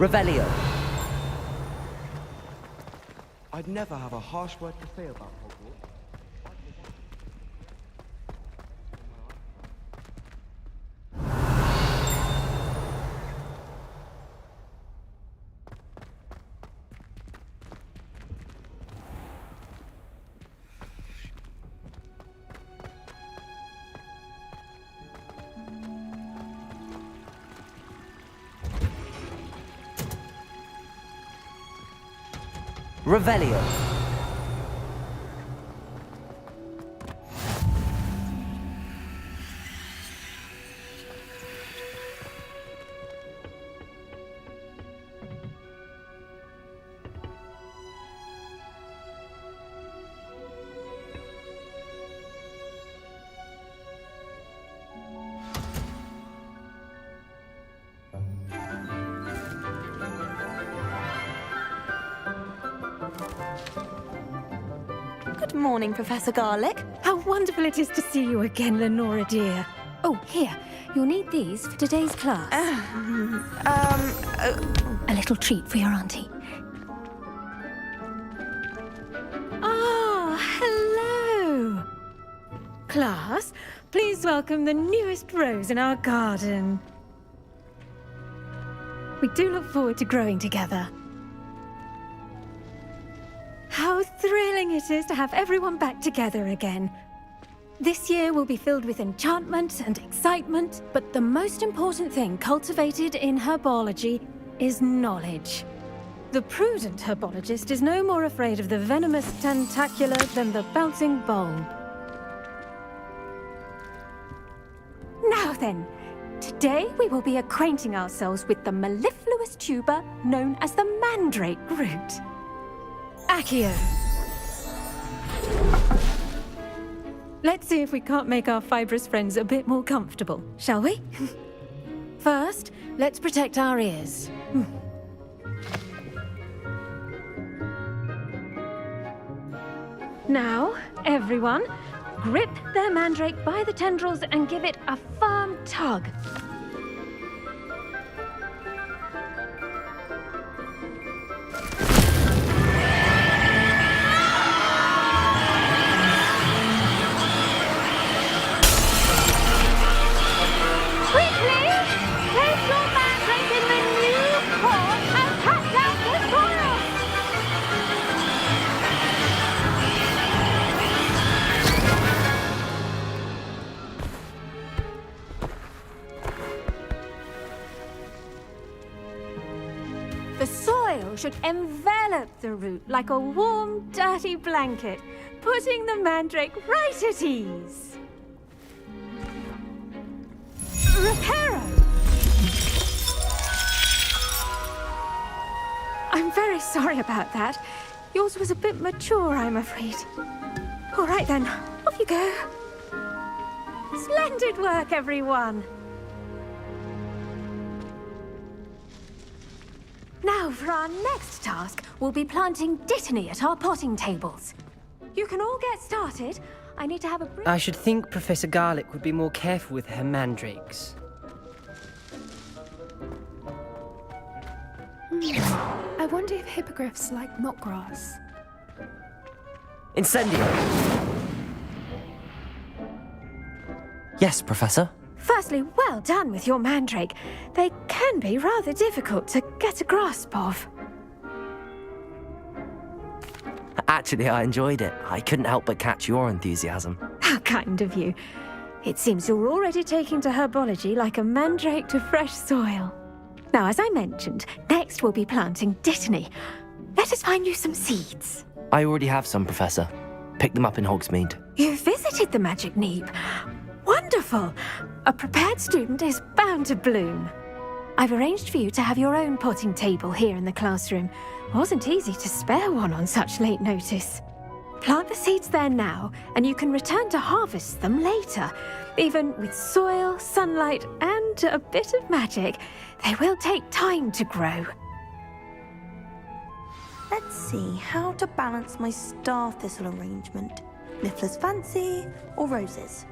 Revelio. I'd never have a harsh word to say about Hogwarts. Revelio. Good morning, Professor Garlick. How wonderful it is to see you again, Lenora dear. Oh, here. You'll need these for today's class. A little treat for your auntie. Ah, hello. Class, please welcome the newest rose in our garden. We do look forward to growing together. How thrilling it is to have everyone back together again. This year will be filled with enchantment and excitement, but the most important thing cultivated in herbology is knowledge. The prudent herbologist is no more afraid of the venomous tentacula than the bouncing bulb. Now then, today we will be acquainting ourselves with the mellifluous tuber known as the mandrake root. Accio. Let's see if we can't make our fibrous friends a bit more comfortable, shall we? First, let's protect our ears. Now, everyone, grip their mandrake by the tendrils and give it a firm tug. The soil should envelop the root like a warm, dirty blanket, putting the mandrake right at ease. Reparo! I'm very sorry about that. Yours was a bit mature, I'm afraid. All right then, off you go. Splendid work, everyone. Now, for our next task, we'll be planting dittany at our potting tables. You can all get started. I need to have a brief... I should think Professor Garlick would be more careful with her mandrakes. I wonder if hippogriffs like knotgrass. Incendio! Yes, Professor? Firstly, well done with your mandrake. They can be rather difficult to get a grasp of. Actually, I enjoyed it. I couldn't help but catch your enthusiasm. How kind of you. It seems you're already taking to herbology like a mandrake to fresh soil. Now, as I mentioned, next we'll be planting dittany. Let us find you some seeds. I already have some, Professor. Picked them up in Hogsmeade. You visited the Magic Neep. Wonderful! A prepared student is bound to bloom. I've arranged for you to have your own potting table here in the classroom. Wasn't easy to spare one on such late notice. Plant the seeds there now, and you can return to harvest them later. Even with soil, sunlight, and a bit of magic, they will take time to grow. Let's see how to balance my star thistle arrangement. Niffler's fancy or roses?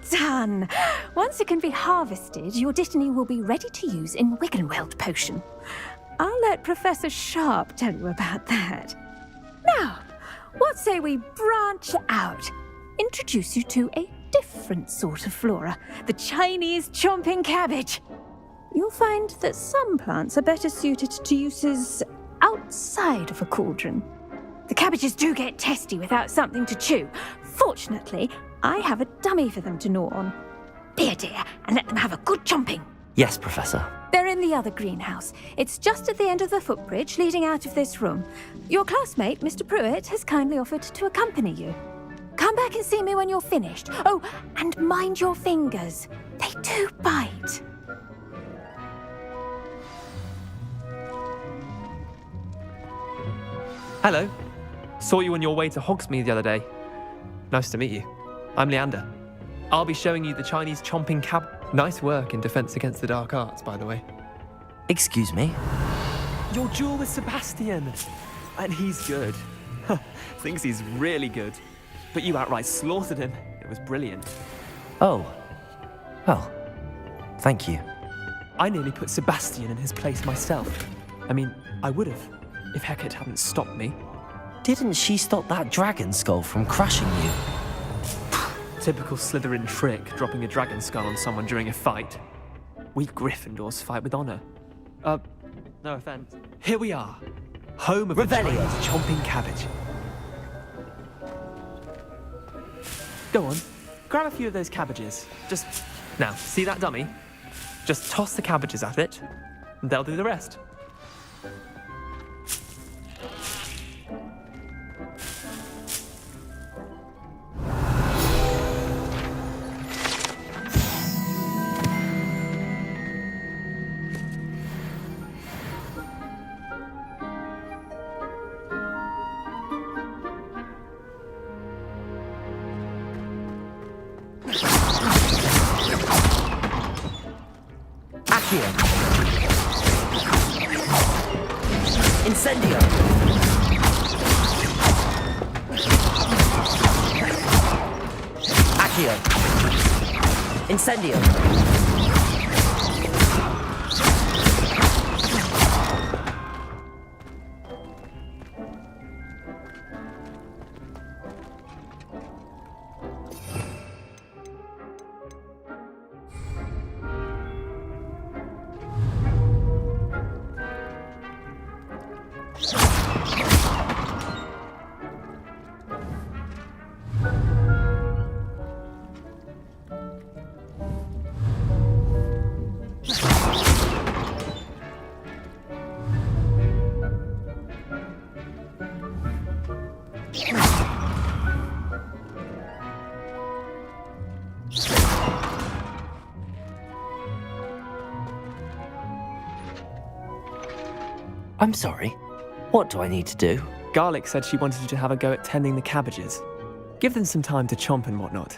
done! Once it can be harvested, your Dittany will be ready to use in Wiggenweld potion. I'll let Professor Sharp tell you about that. Now, what say we branch out? Introduce you to a different sort of flora, the Chinese chomping cabbage. You'll find that some plants are better suited to uses outside of a cauldron. The cabbages do get testy without something to chew. Fortunately, I have a dummy for them to gnaw on. Be a dear and let them have a good chomping. Yes, Professor. They're in the other greenhouse. It's just at the end of the footbridge leading out of this room. Your classmate, Mr. Pruitt, has kindly offered to accompany you. Come back and see me when you're finished. Oh, and mind your fingers. They do bite. Hello. Saw you on your way to Hogsmeade the other day. Nice to meet you. I'm Leander. I'll be showing you the Chinese chomping cab. Nice work in Defense Against the Dark Arts, by the way. Excuse me? Your duel with Sebastian. And he's good. Thinks he's really good. But you outright slaughtered him. It was brilliant. Oh. Well, thank you. I nearly put Sebastian in his place myself. I mean, I would have, if Hecate hadn't stopped me. Didn't she stop that dragon skull from crushing you? Typical Slytherin trick, dropping a dragon skull on someone during a fight. We Gryffindors fight with honor. No offense. Here we are, home of the Revelio. Chinese chomping cabbage. Go on, grab a few of those cabbages. Now, see that dummy? Just toss the cabbages at it, and they'll do the rest. Incendio! Accio! Incendio! I'm sorry. What do I need to do? Garlic said she wanted you to have a go at tending the cabbages. Give them some time to chomp and whatnot.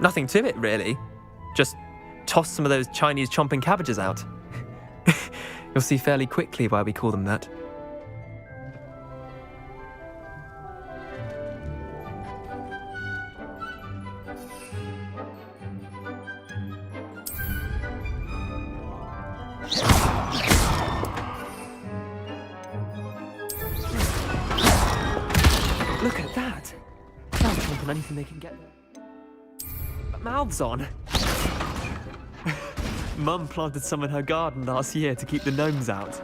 Nothing to it, really. Just toss some of those Chinese chomping cabbages out. You'll see fairly quickly why we call them that. Look at that! They'll chomp on anything they can get their mouths on. Mum planted some in her garden last year to keep the gnomes out.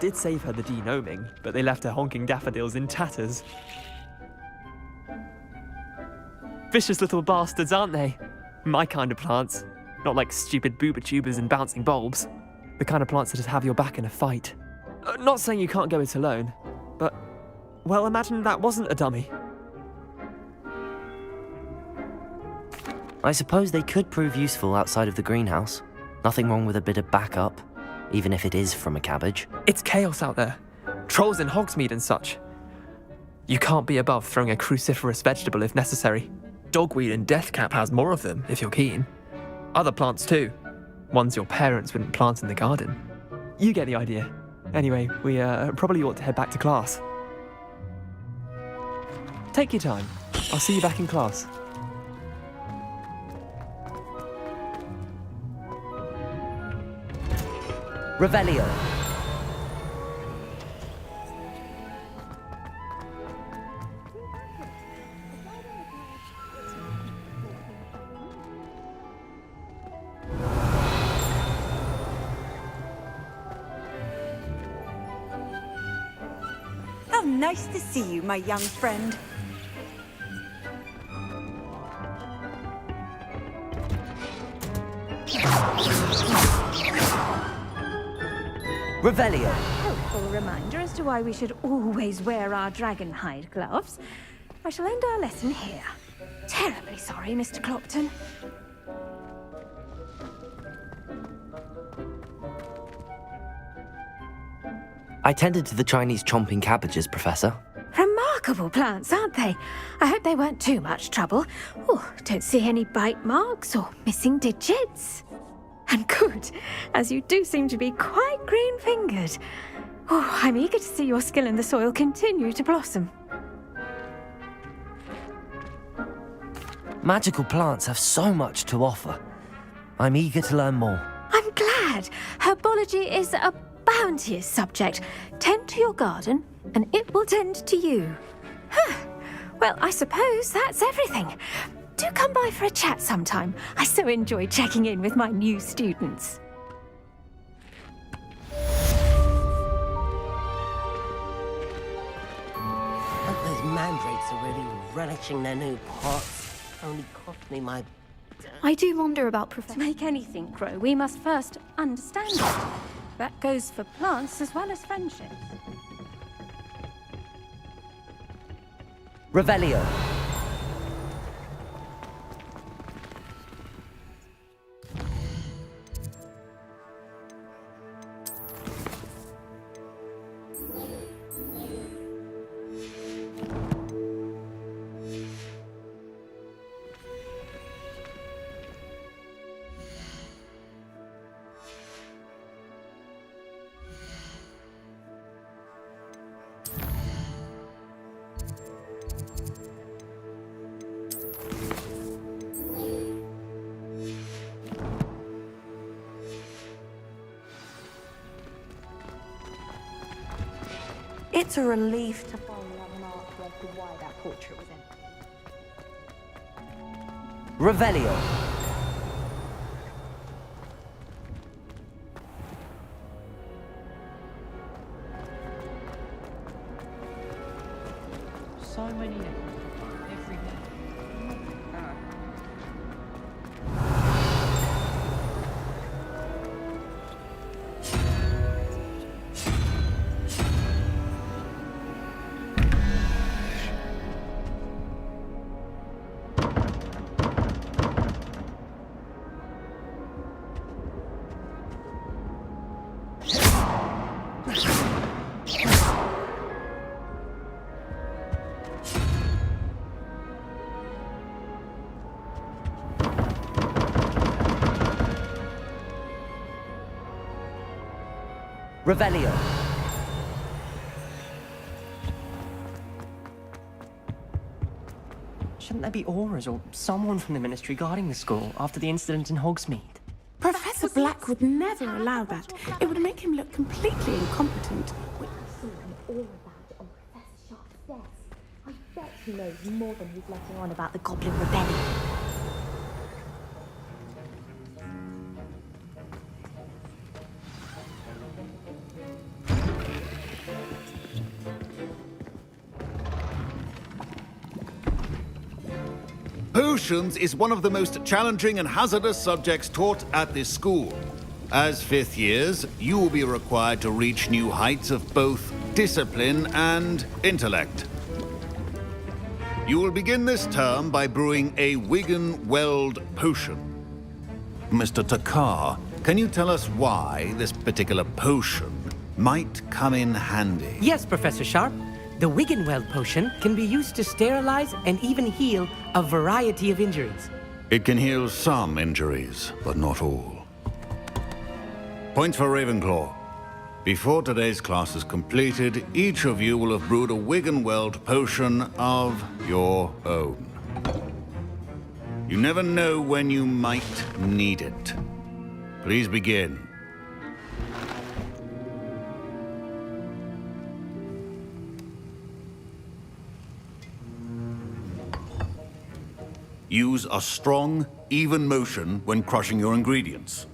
Did save her the de-gnoming, but they left her honking daffodils in tatters. Vicious little bastards, aren't they? My kind of plants. Not like stupid booba tubers and bouncing bulbs. The kind of plants that just have your back in a fight. Not saying you can't go it alone, but... well, imagine that wasn't a dummy. I suppose they could prove useful outside of the greenhouse. Nothing wrong with a bit of backup, even if it is from a cabbage. It's chaos out there. Trolls in Hogsmeade and such. You can't be above throwing a cruciferous vegetable if necessary. Dogweed and deathcap has more of them, if you're keen. Other plants too. Ones your parents wouldn't plant in the garden. You get the idea. Anyway, we probably ought to head back to class. Take your time. I'll see you back in class. Revelio. How nice to see you, my young friend. Revelio. Helpful reminder as to why we should always wear our dragon hide gloves. I shall end our lesson here. Terribly sorry, Mr. Clopton. I tended to the Chinese chomping cabbages, Professor. Remarkable plants, aren't they? I hope they weren't too much trouble. Oh, don't see any bite marks or missing digits. And good, as you do seem to be quite green-fingered. Oh, I'm eager to see your skill in the soil continue to blossom. Magical plants have so much to offer. I'm eager to learn more. I'm glad. Herbology is a bounteous subject. Tend to your garden, and it will tend to you. Huh. Well, I suppose that's everything. Do come by for a chat sometime. I so enjoy checking in with my new students. Hope those mandrakes are really relishing their new pots. Only cost me my... I do wonder about To Professor. make anything grow, we must first understand it. That goes for plants as well as friendships. Revelio. It's a relief to finally have an artwork of why that portrait was in. Revelio. So many every day. Revelio. Shouldn't there be auras or someone from the ministry guarding the school after the incident in Hogsmeade? Professor Black would never allow that. It would make him look completely incompetent. All about on Professor Sharp's desk. I bet he knows more than he's letting on about the Goblin Rebellion. Potions is one of the most challenging and hazardous subjects taught at this school. As fifth years, you will be required to reach new heights of both discipline and intellect. You will begin this term by brewing a Wigan-Weld potion. Mr. Takar, can you tell us why this particular potion might come in handy? Yes, Professor Sharp. The Wigan-Weld potion can be used to sterilize and even heal a variety of injuries. It can heal some injuries, but not all. Points for Ravenclaw. Before today's class is completed, each of you will have brewed a Wigan-Weld potion of your own. You never know when you might need it. Please begin. Use a strong, even motion when crushing your ingredients.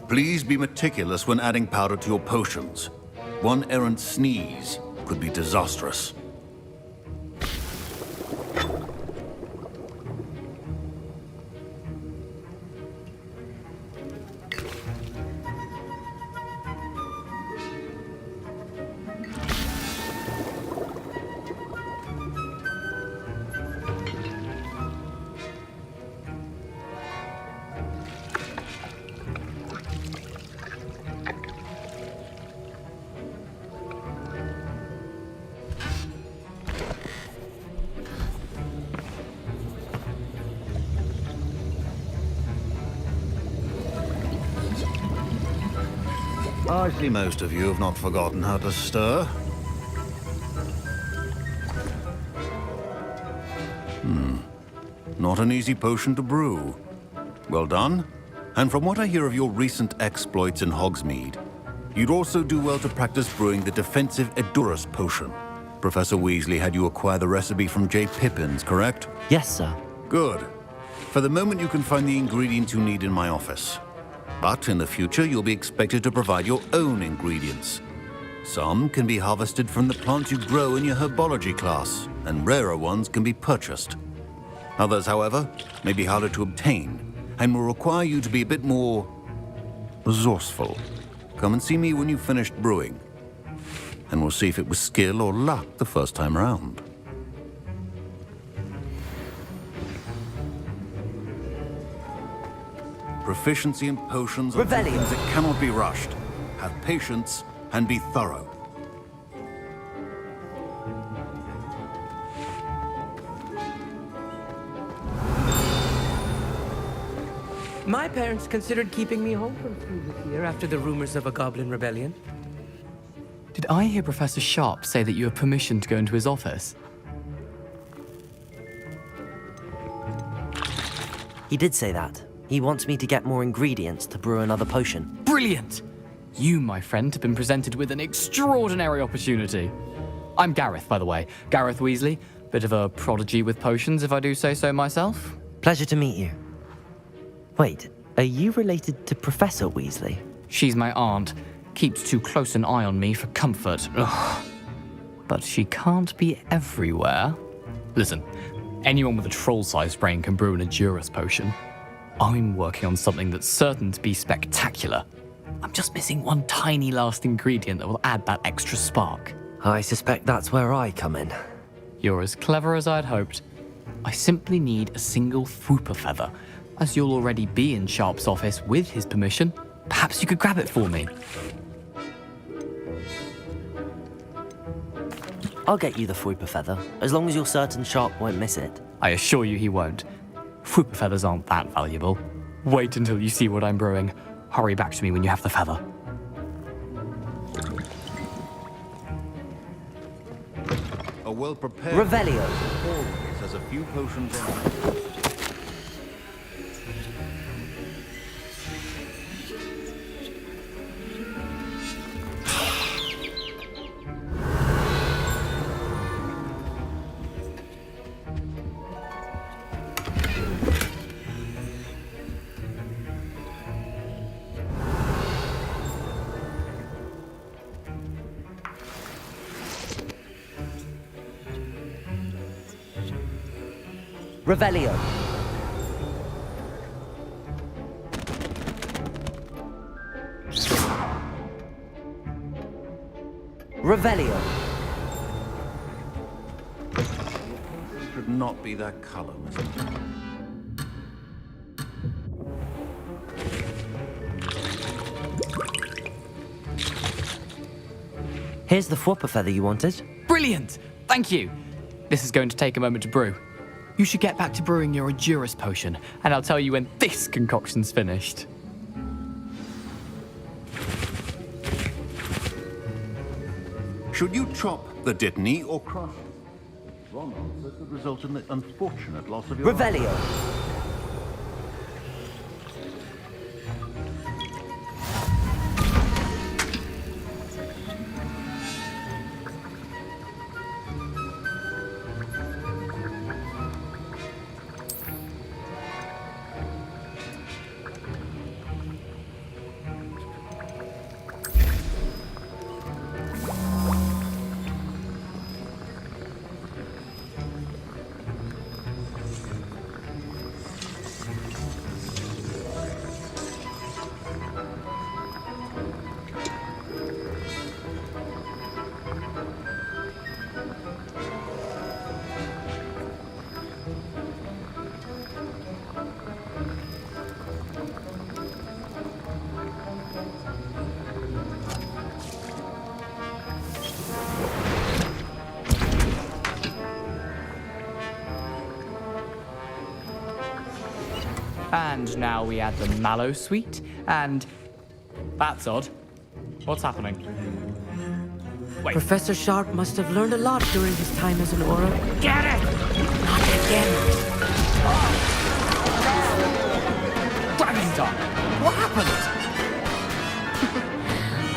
Please be meticulous when adding powder to your potions. One errant sneeze could be disastrous. I see most of you have not forgotten how to stir. Not an easy potion to brew. Well done. And from what I hear of your recent exploits in Hogsmeade, you'd also do well to practice brewing the defensive Edurus potion. Professor Weasley had you acquire the recipe from J. Pippins, correct? Yes, sir. Good. For the moment, you can find the ingredients you need in my office. But in the future, you'll be expected to provide your own ingredients. Some can be harvested from the plants you grow in your herbology class, and rarer ones can be purchased. Others, however, may be harder to obtain, and will require you to be a bit more resourceful. Come and see me when you've finished brewing, and we'll see if it was skill or luck the first time around. Proficiency in potions are things that cannot be rushed. Have patience and be thorough. My parents considered keeping me home from school this year after the rumors of a goblin rebellion. Did I hear Professor Sharp say that you have permission to go into his office? He did say that. He wants me to get more ingredients to brew another potion. Brilliant! You, my friend, have been presented with an extraordinary opportunity. I'm Gareth, by the way. Gareth Weasley. Bit of a prodigy with potions, if I do say so myself. Pleasure to meet you. Wait, are you related to Professor Weasley? She's my aunt. Keeps too close an eye on me for comfort. Ugh. But she can't be everywhere. Listen, anyone with a troll-sized brain can brew an Edurus potion. I'm working on something that's certain to be spectacular. I'm just missing one tiny last ingredient that will add that extra spark. I suspect that's where I come in. You're as clever as I'd hoped. I simply need a single Fwooper feather. As you'll already be in Sharp's office with his permission, perhaps you could grab it for me. I'll get you the Fwooper feather, as long as you're certain Sharp won't miss it. I assure you he won't. Fwooper feathers aren't that valuable. Wait until you see what I'm brewing. Hurry back to me when you have the feather. A well-prepared Revelio always has a few potions on it. Revelio. Revelio. Should not be that color, Mr. Here's the Fwooper feather you wanted. Brilliant! Thank you! This is going to take a moment to brew. You should get back to brewing your Edurus potion, and I'll tell you when this concoction's finished. Should you chop the Dittany or crush it? Wrong answer could result in the unfortunate loss of your Revelio. And now we add the mallow sweet, and... That's odd. What's happening? Wait. Professor Sharp must have learned a lot during his time as an Auror. Get it! Not again! Dragon Dog! What happened?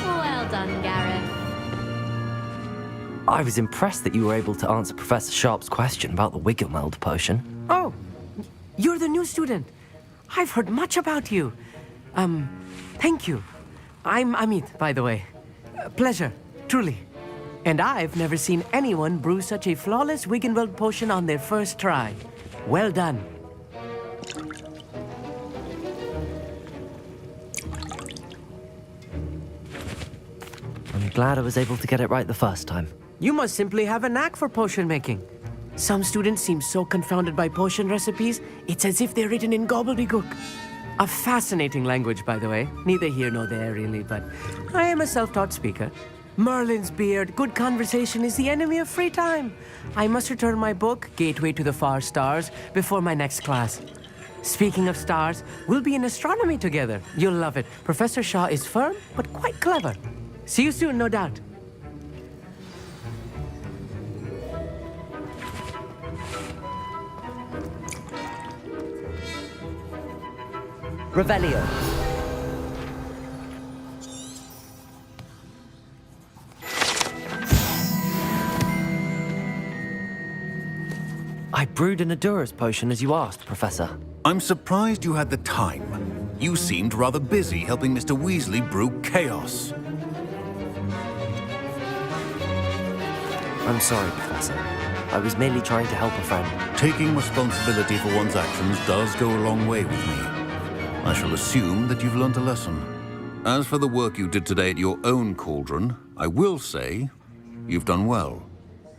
Well done, Gareth. I was impressed that you were able to answer Professor Sharp's question about the Wiggenweld potion. Oh, you're the new student. I've heard much about you. Thank you. I'm Amit, by the way. Pleasure, truly. And I've never seen anyone brew such a flawless Wiggenweld potion on their first try. Well done. I'm glad I was able to get it right the first time. You must simply have a knack for potion making. Some students seem so confounded by potion recipes, it's as if they're written in gobbledygook. A fascinating language, by the way. Neither here nor there, really, but I am a self-taught speaker. Merlin's beard, good conversation is the enemy of free time. I must return my book, Gateway to the Far Stars, before my next class. Speaking of stars, we'll be in astronomy together. You'll love it. Professor Shaw is firm, but quite clever. See you soon, no doubt. Revelio. I brewed an Adura's potion as you asked, Professor. I'm surprised you had the time. You seemed rather busy helping Mr. Weasley brew chaos. I'm sorry, Professor. I was merely trying to help a friend. Taking responsibility for one's actions does go a long way with me. I shall assume that you've learnt a lesson. As for the work you did today at your own cauldron, I will say you've done well.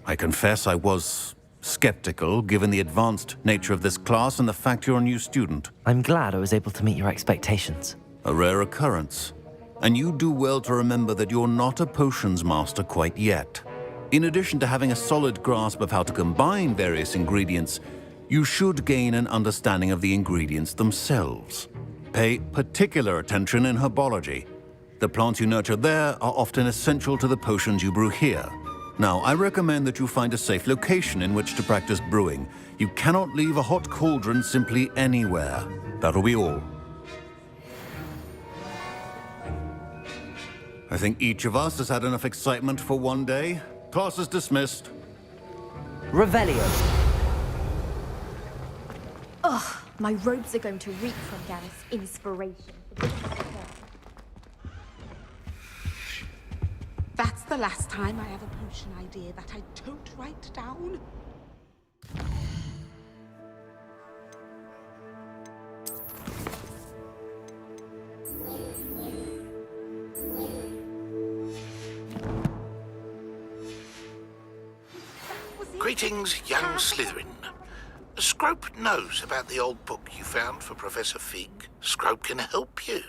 I confess I was skeptical, given the advanced nature of this class and the fact you're a new student. I'm glad I was able to meet your expectations. A rare occurrence. And you do well to remember that you're not a potions master quite yet. In addition to having a solid grasp of how to combine various ingredients, you should gain an understanding of the ingredients themselves. Pay particular attention in herbology. The plants you nurture there are often essential to the potions you brew here. Now, I recommend that you find a safe location in which to practice brewing. You cannot leave a hot cauldron simply anywhere. That'll be all. I think each of us has had enough excitement for one day. Class is dismissed. Revelio. Ugh, my robes are going to reek from Gareth's inspiration. That's the last time I have a potion idea that I don't write down. Greetings, young Slytherin. Scrope knows about the old book you found for Professor Fig. Scrope can help you.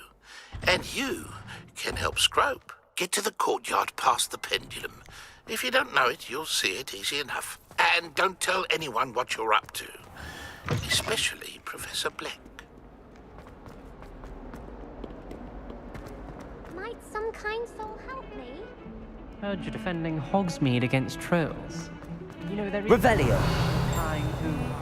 And you can help Scrope. Get to the courtyard past the pendulum. If you don't know it, you'll see it easy enough. And don't tell anyone what you're up to. Especially Professor Black. Might some kind soul help me? Heard you're defending Hogsmeade against trolls. You know, there is... Revelio. Trying to...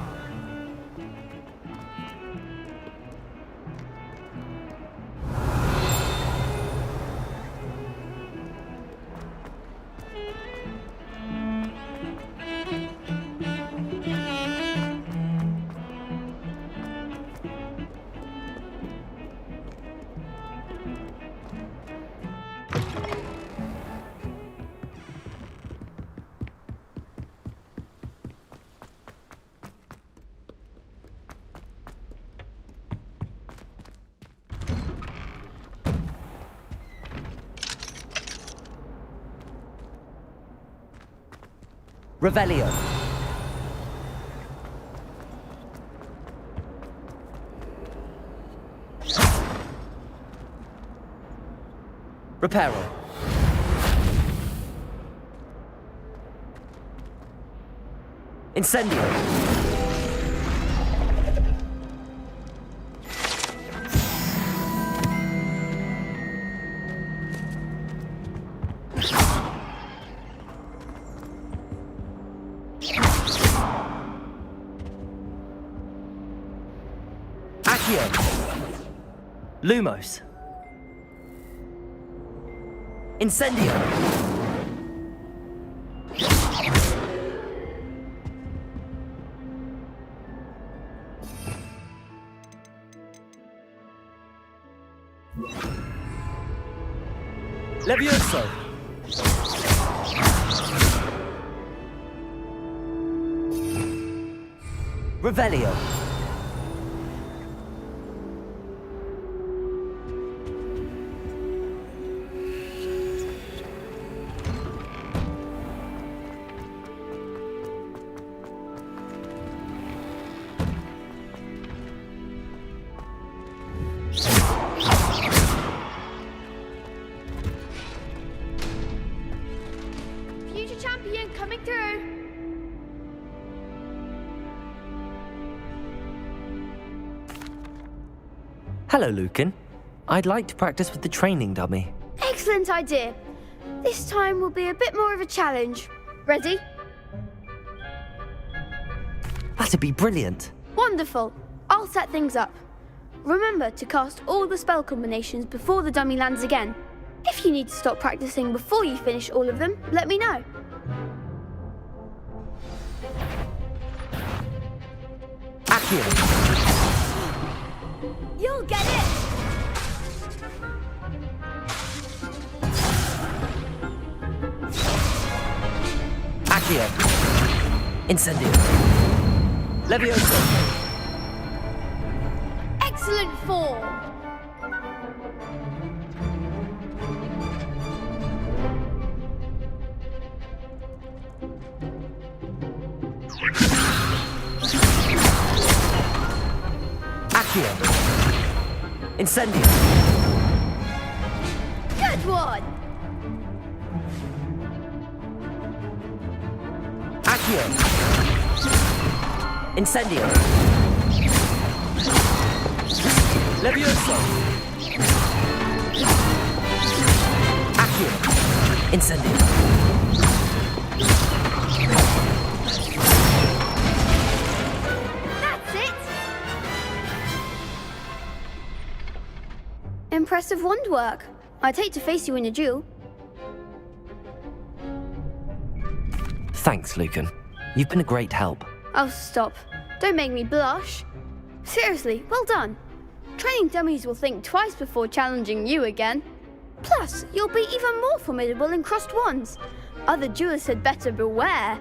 Revelio. Reparo. Incendio. Accio. Lumos. Incendio. Levioso. Revelio. Future champion coming through. Hello, Lucan. I'd like to practice with the training dummy. Excellent idea. This time will be a bit more of a challenge. Ready? That'd be brilliant. Wonderful. I'll set things up. Remember to cast all the spell combinations before the dummy lands again. If you need to stop practicing before you finish all of them, let me know. Accio. You'll get it! Accio. Incendio. Levioso. Excellent form! Accio. Incendio. Good one! Accio. Incendio. Levioso. Accio. Incendio. That's it! Impressive wand work. I'd hate to face you in a duel. Thanks, Lucan. You've been a great help. Oh, stop. Don't make me blush. Seriously, well done. Training dummies will think twice before challenging you again. Plus, you'll be even more formidable in crossed wands. Other duelists had better beware.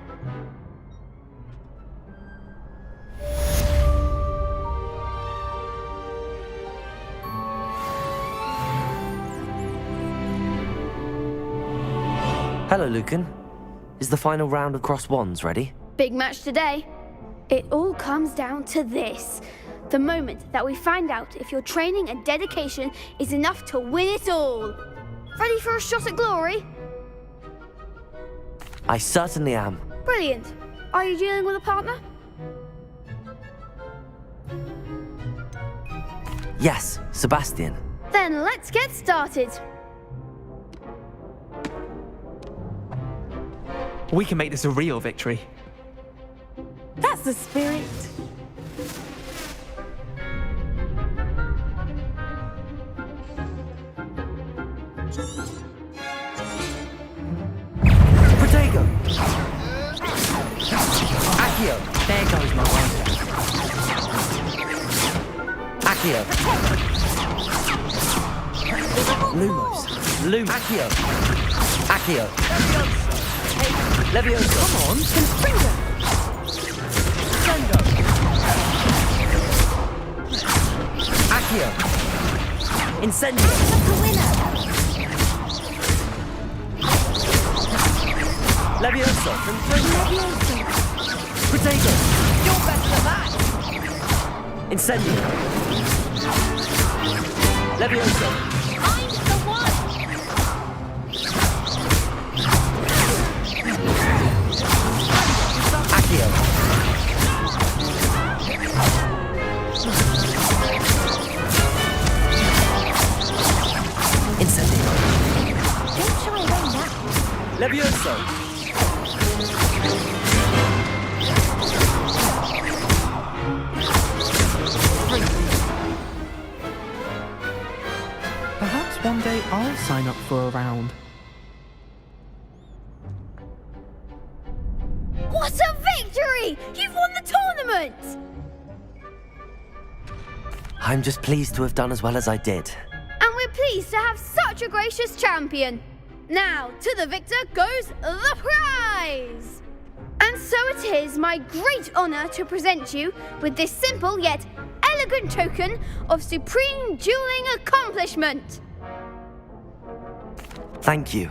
Hello, Lucan. Is the final round of crossed wands ready? Big match today. It all comes down to this. The moment that we find out if your training and dedication is enough to win it all. Ready for a shot at glory? I certainly am. Brilliant. Are you dealing with a partner? Yes, Sebastian. Then let's get started. We can make this a real victory. That's the spirit. Protego! Accio! There goes my wand. Accio! Lumos! Accio! Accio! Levioso! Come on! Confringo! Sendo! Accio! Incendio! Levioso! Confringo! Protego! You're better than that! Incendio! Levioso! I'm the one! Accio! Incendio! Don't shy away now. Levioso! sign up for a round. What a victory! You've won the tournament! I'm just pleased to have done as well as I did. And we're pleased to have such a gracious champion. Now, to the victor goes the prize! And so it is my great honour to present you with this simple yet elegant token of supreme dueling accomplishment. Thank you.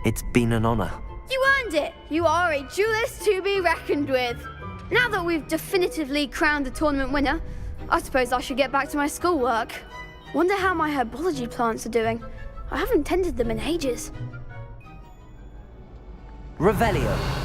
It's been an honour. You earned it. You are a duelist to be reckoned with. Now that we've definitively crowned the tournament winner, I suppose I should get back to my schoolwork. Wonder how my herbology plants are doing. I haven't tended them in ages. Revelio.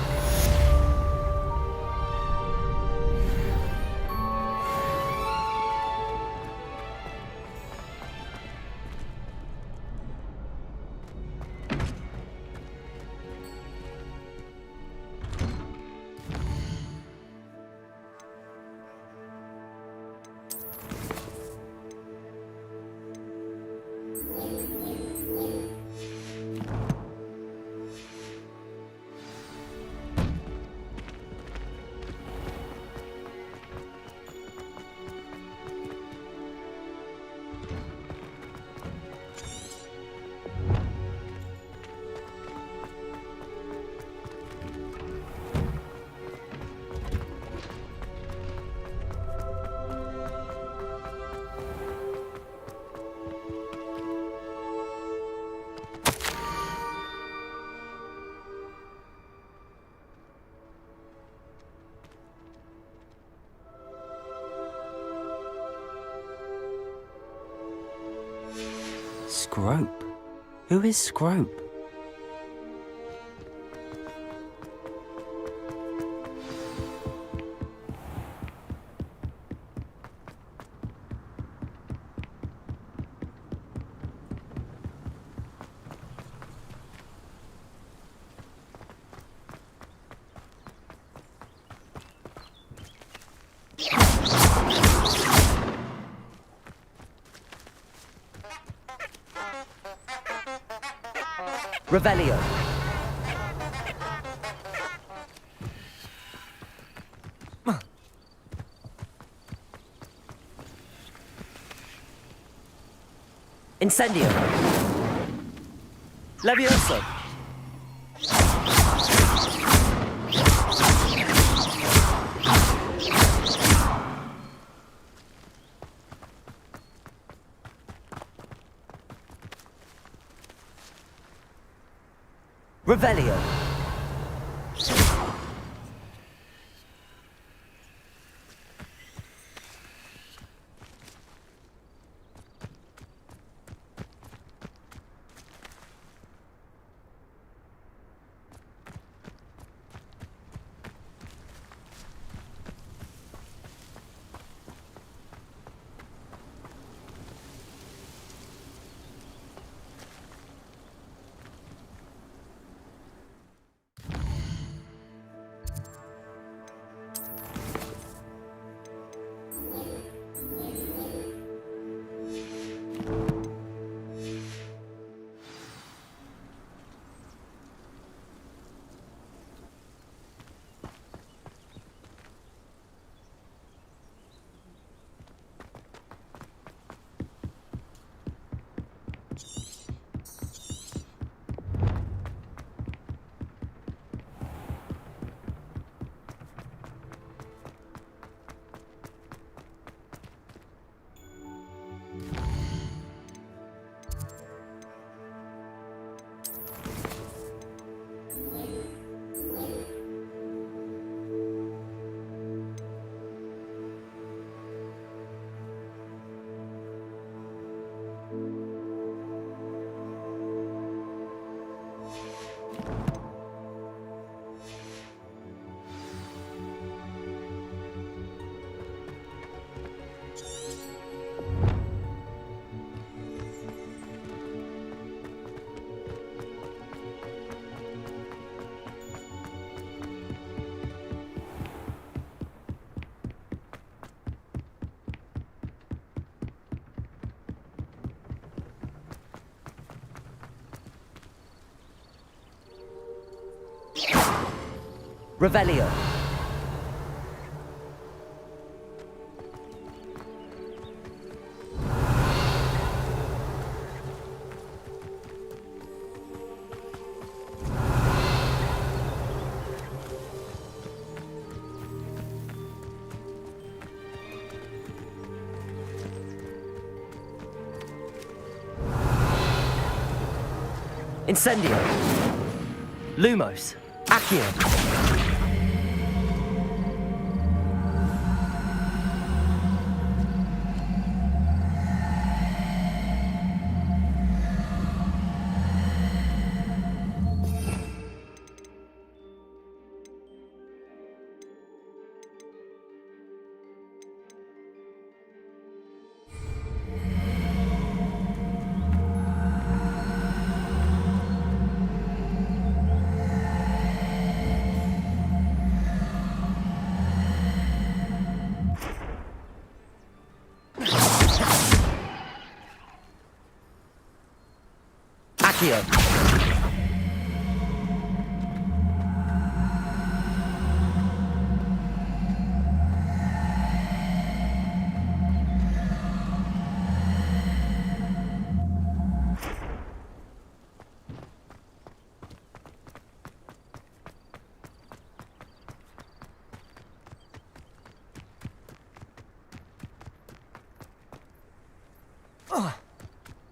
Scrope? Who is Scrope? Revelio. Incendio. Levioso. Revelio. Revelio. Incendio. Lumos. Accio. Accio.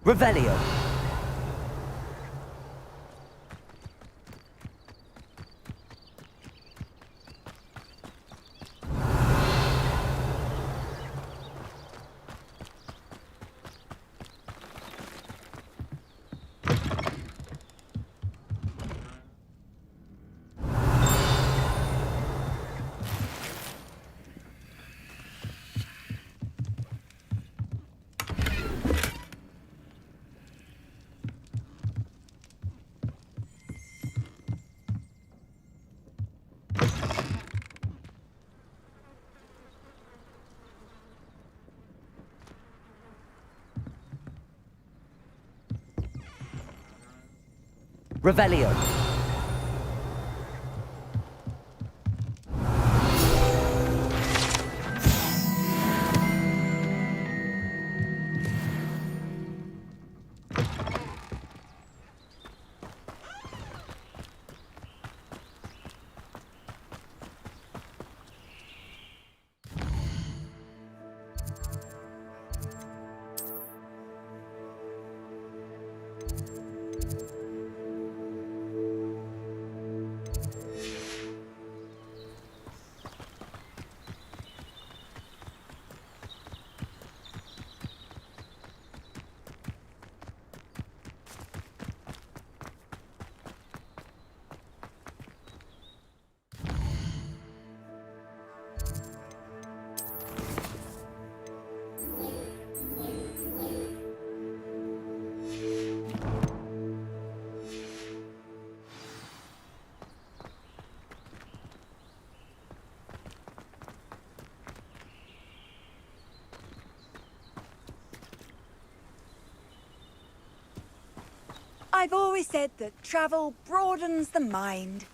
Revelio. Revelio. I've always said that travel broadens the mind.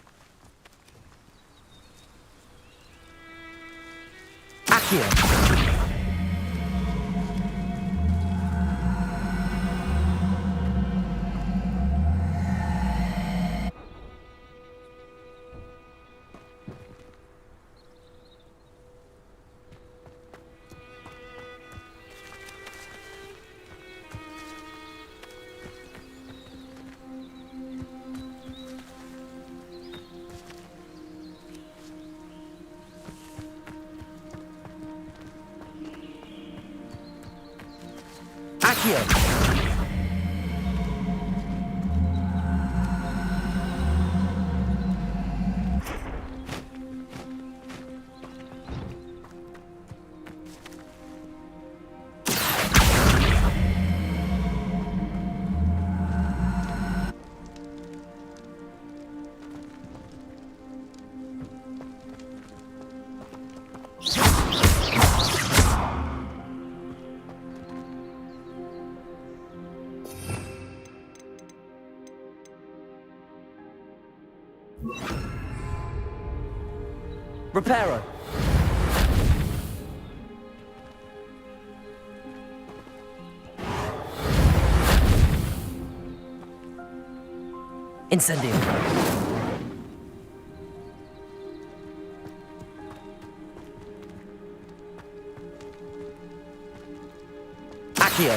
Accio. Accio. Reparo. Incendio. Accio.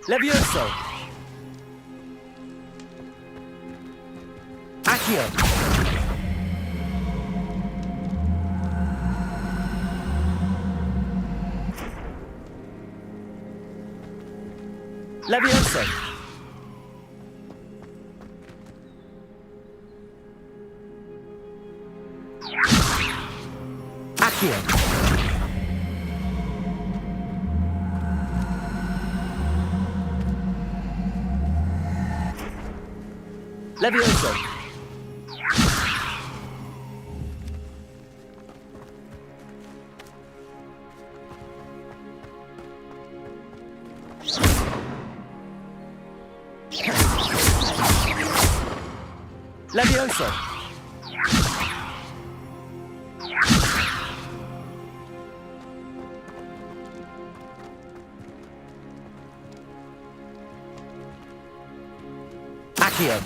Levioso. Accio. Levioso. Accio. Levioso. Levioso. Accio.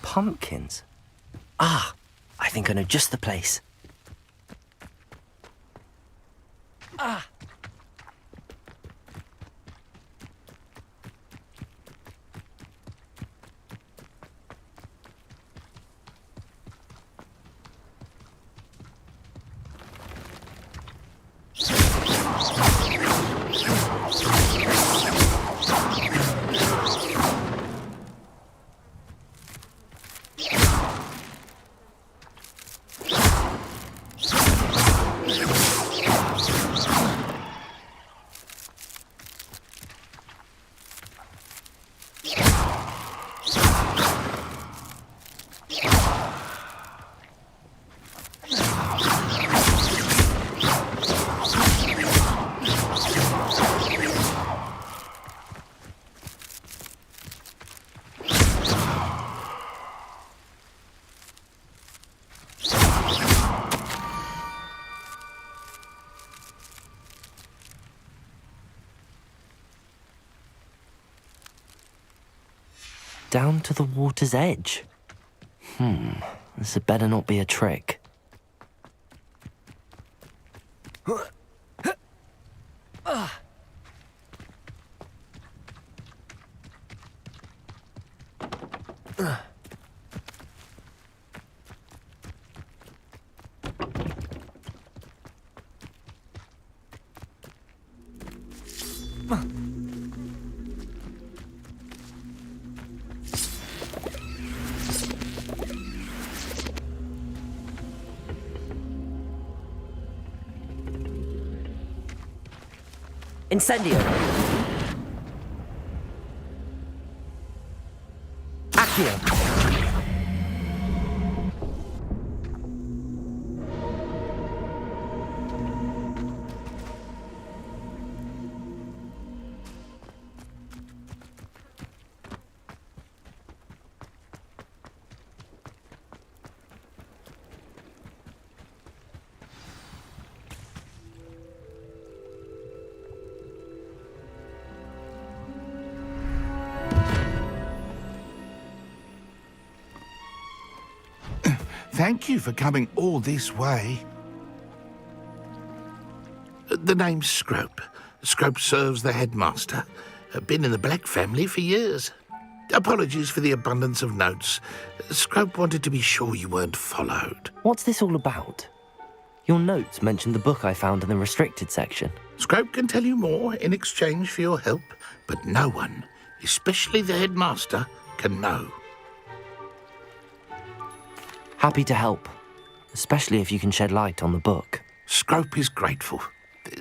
Pumpkins? Ah, I think I know just the place. Ah! Down to the water's edge. This had better not be a trick. Incendio. Accio. Thank you for coming all this way. The name's Scrope. Scrope serves the headmaster. Been in the Black family for years. Apologies for the abundance of notes. Scrope wanted to be sure you weren't followed. What's this all about? Your notes mentioned the book I found in the restricted section. Scrope can tell you more in exchange for your help, but no one, especially the headmaster, can know. Happy to help, especially if you can shed light on the book. Scrope is grateful.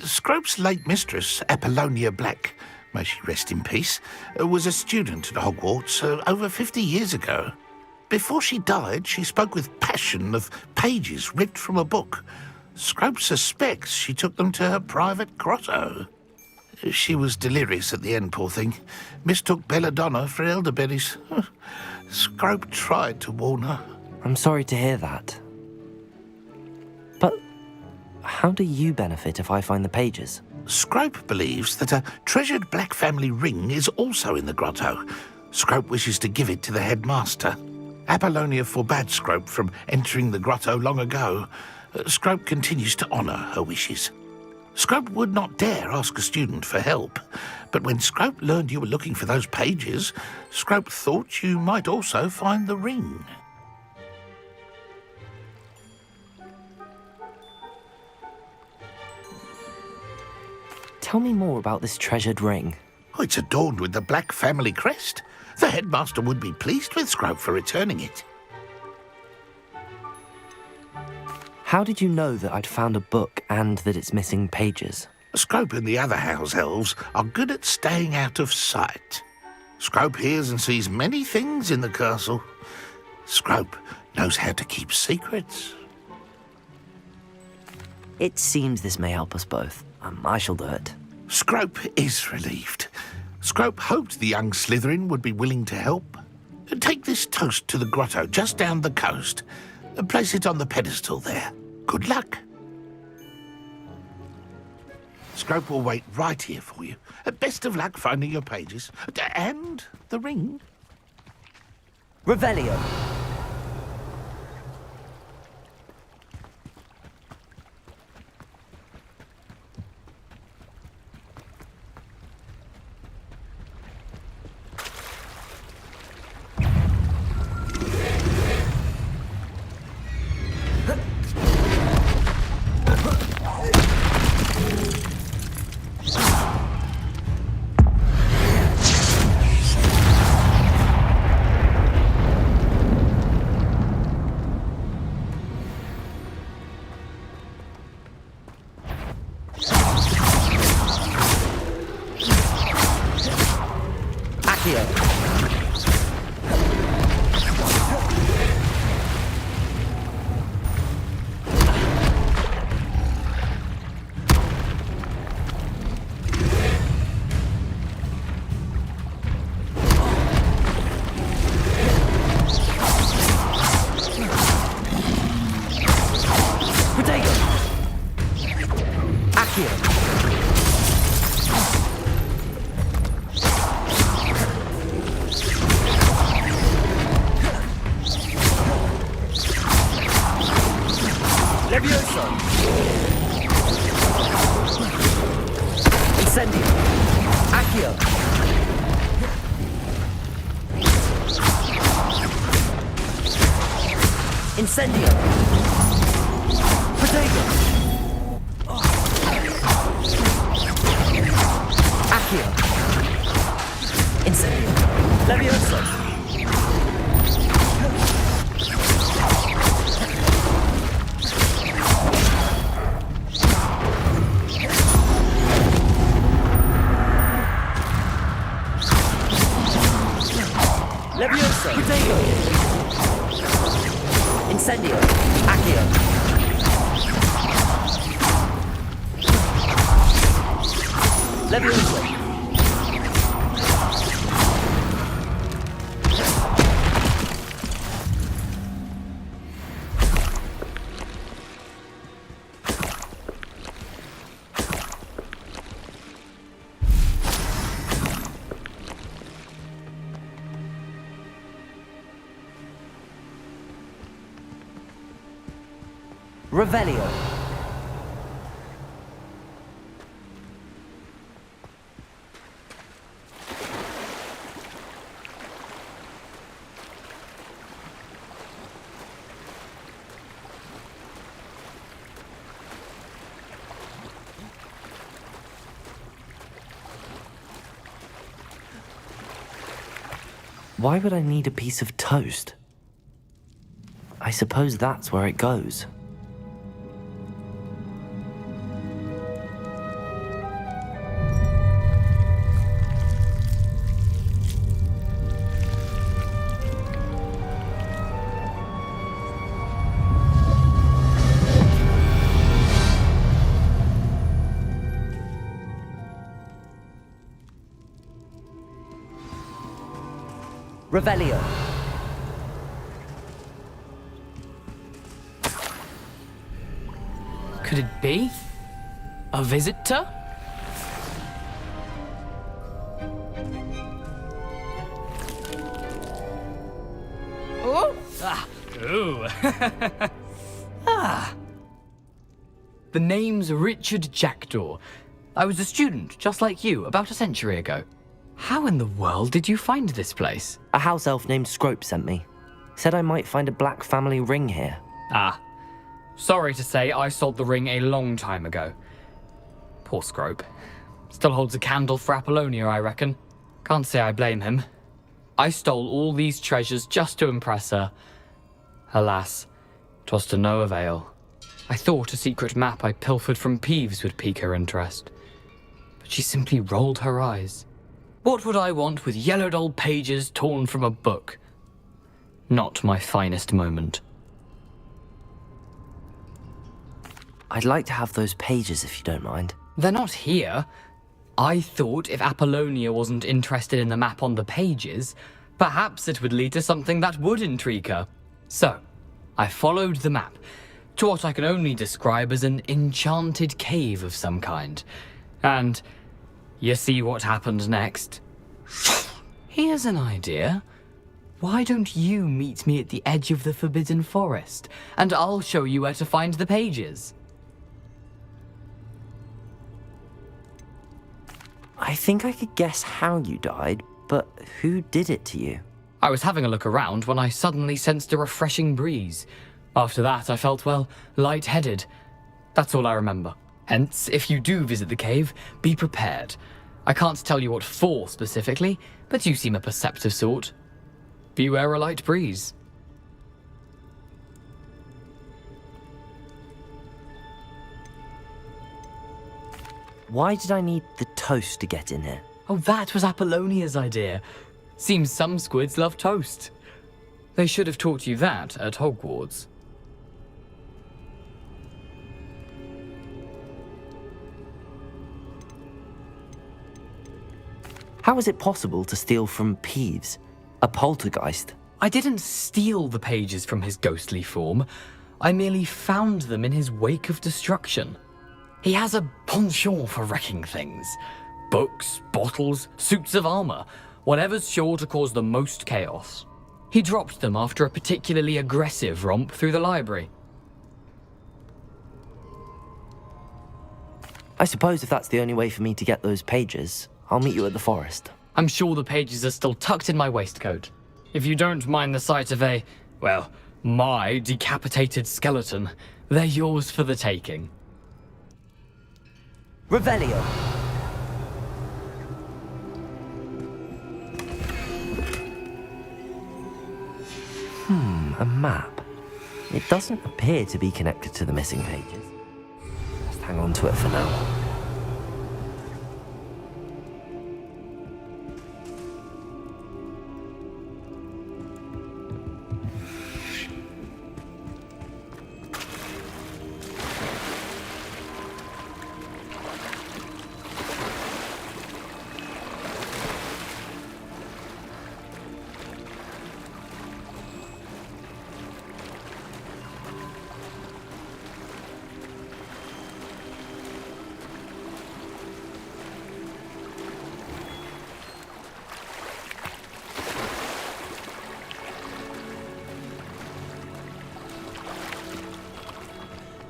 Scrope's late mistress, Apollonia Black, may she rest in peace, was a student at Hogwarts over 50 years ago. Before she died, she spoke with passion of pages ripped from a book. Scrope suspects she took them to her private grotto. She was delirious at the end, poor thing. Mistook belladonna for elderberries. Scrope tried to warn her. I'm sorry to hear that. But how do you benefit if I find the pages? Scrope believes that a treasured black family ring is also in the grotto. Scrope wishes to give it to the headmaster. Apollonia forbade Scrope from entering the grotto long ago. Scrope continues to honour her wishes. Scrope would not dare ask a student for help, but when Scrope learned you were looking for those pages, Scrope thought you might also find the ring. Tell me more about this treasured ring. Oh, it's adorned with the black family crest. The headmaster would be pleased with Scrope for returning it. How did you know that I'd found a book and that it's missing pages? Scrope and the other house elves are good at staying out of sight. Scrope hears and sees many things in the castle. Scrope knows how to keep secrets. It seems this may help us both. I shall do it. Scrope is relieved. Scrope hoped the young Slytherin would be willing to help. Take this toast to the grotto just down the coast. Place it on the pedestal there. Good luck. Scrope will wait right here for you. Best of luck finding your pages. And the ring. Revelio. Incendio! Potato! Accio! Incendio! Levioso! Levioso! Potato! Incendio! Accio! Levioso! Revelio. Why would I need a piece of toast? I suppose that's where it goes. Revelio. Could it be? A visitor? Oh! Ah! Ooh! Ah! The name's Richard Jackdaw. I was a student, just like you, about a century ago. How in the world did you find this place? A house elf named Scrope sent me. Said I might find a black family ring here. Ah. Sorry to say, I sold the ring a long time ago. Poor Scrope. Still holds a candle for Apollonia, I reckon. Can't say I blame him. I stole all these treasures just to impress her. Alas, 'twas to no avail. I thought a secret map I pilfered from Peeves would pique her interest. But she simply rolled her eyes. What would I want with yellowed old pages torn from a book? Not my finest moment. I'd like to have those pages if you don't mind. They're not here. I thought if Apollonia wasn't interested in the map on the pages, perhaps it would lead to something that would intrigue her. So, I followed the map to what I can only describe as an enchanted cave of some kind. And you see what happened next? Here's an idea. Why don't you meet me at the edge of the Forbidden Forest, and I'll show you where to find the pages? I think I could guess how you died, but who did it to you? I was having a look around when I suddenly sensed a refreshing breeze. After that, I felt, well, lightheaded. That's all I remember. Hence, if you do visit the cave, be prepared. I can't tell you what for specifically, but you seem a perceptive sort. Beware a light breeze. Why did I need the toast to get in here? Oh, that was Apollonia's idea. Seems some squids love toast. They should have taught you that at Hogwarts. How is it possible to steal from Peeves, a poltergeist? I didn't steal the pages from his ghostly form. I merely found them in his wake of destruction. He has a penchant for wrecking things. Books, bottles, suits of armor, whatever's sure to cause the most chaos. He dropped them after a particularly aggressive romp through the library. I suppose if that's the only way for me to get those pages, I'll meet you at the forest. I'm sure the pages are still tucked in my waistcoat. If you don't mind the sight of a, well, my decapitated skeleton, they're yours for the taking. Revelio. A map. It doesn't appear to be connected to the missing pages. Just hang on to it for now.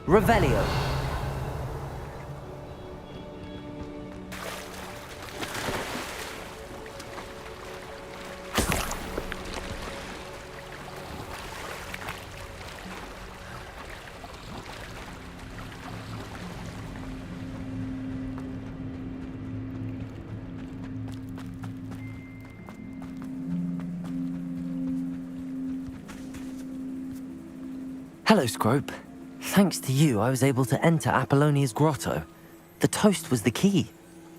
Revelio. Hello, Scrope. Thanks to you, I was able to enter Apollonia's grotto. The toast was the key.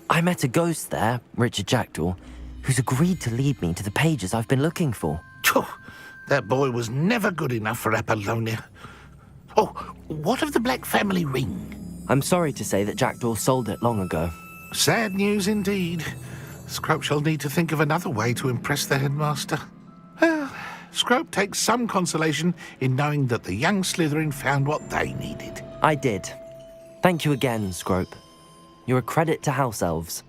I met a ghost there, Richard Jackdaw, who's agreed to lead me to the pages I've been looking for. Phew, that boy was never good enough for Apollonia. Oh, what of the Black family ring? I'm sorry to say that Jackdaw sold it long ago. Sad news indeed. Scrope shall need to think of another way to impress the headmaster. Scrope takes some consolation in knowing that the young Slytherin found what they needed. I did. Thank you again, Scrope. You're a credit to house elves.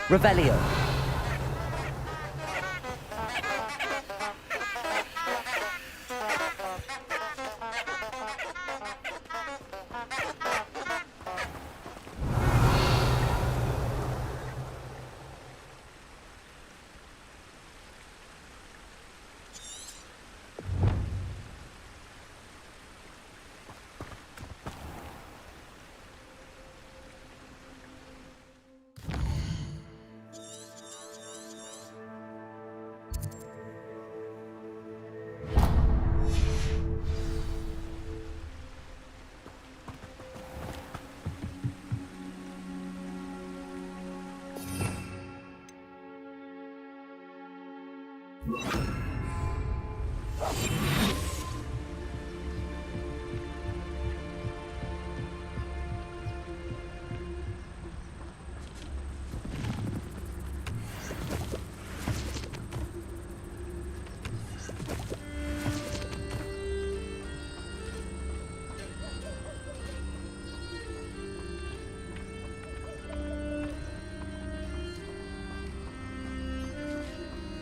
Revelio.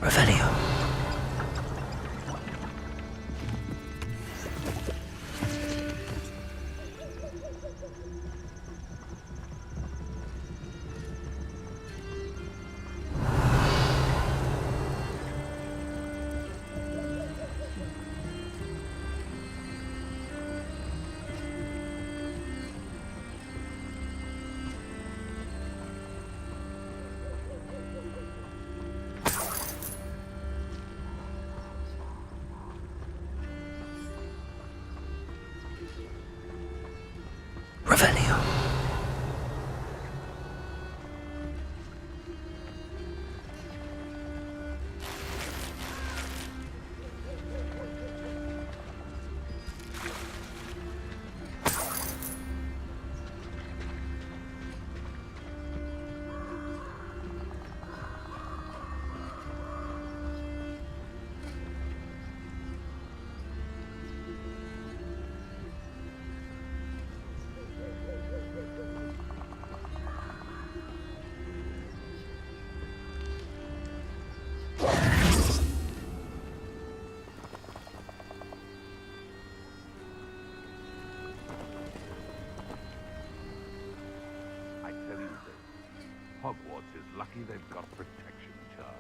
Revelio. lucky they've got protection charms.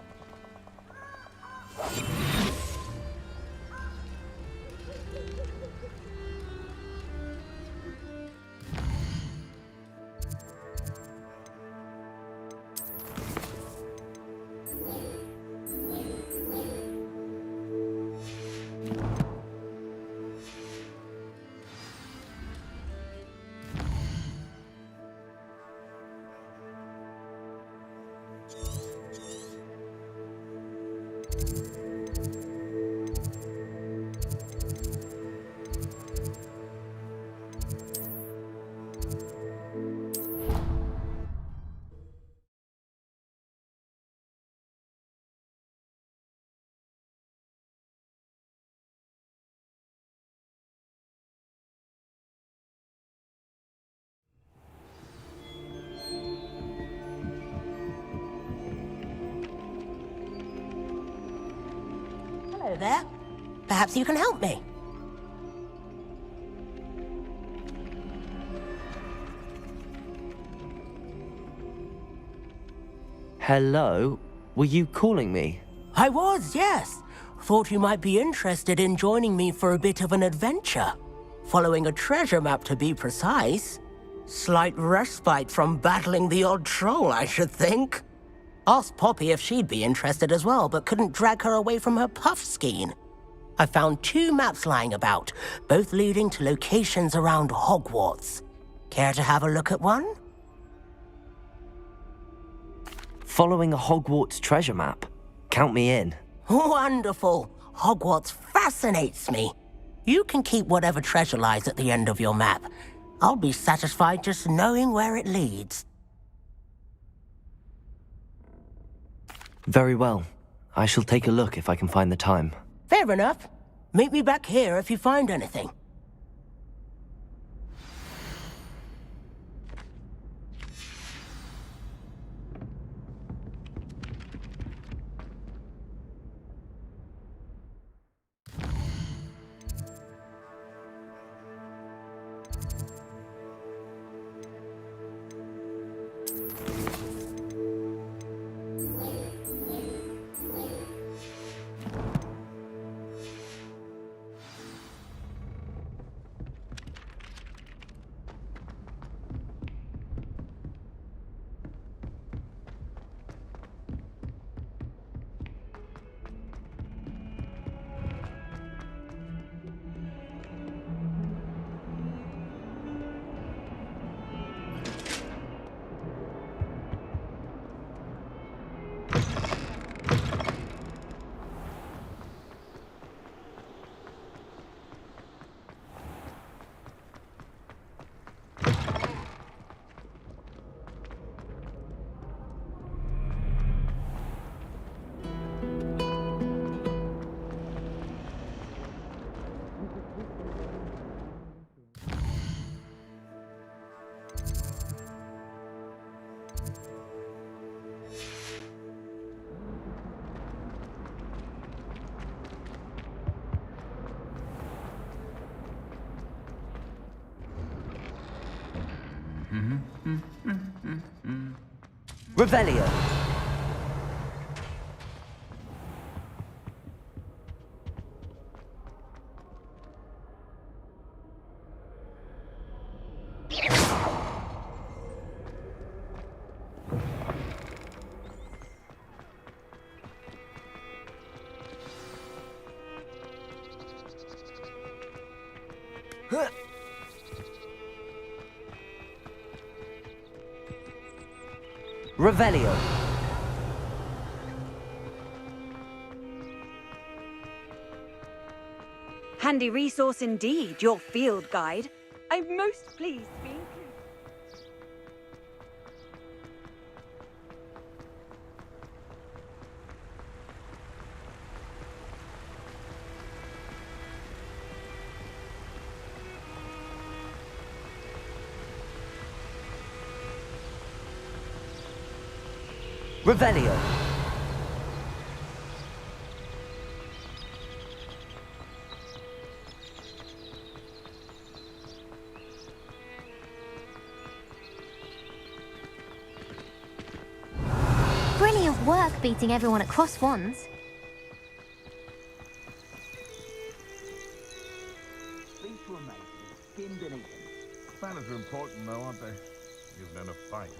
Hello there. Perhaps you can help me. Hello? Were you calling me? I was, yes. Thought you might be interested in joining me for a bit of an adventure. Following a treasure map, to be precise. Slight respite from battling the odd troll, I should think. Asked Poppy if she'd be interested as well, but couldn't drag her away from her puff skein. I found 2 maps lying about, both leading to locations around Hogwarts. Care to have a look at one? Following a Hogwarts treasure map? Count me in. Wonderful. Hogwarts fascinates me. You can keep whatever treasure lies at the end of your map. I'll be satisfied just knowing where it leads. Very well. I shall take a look if I can find the time. Fair enough. Meet me back here if you find anything. Revelio. Revelio. Handy resource indeed, your field guide. I'm most pleased to be included. Revelio. work beating everyone at cross wands. These were made, skinned and eaten. Manners are important though, aren't they? Even in a fight.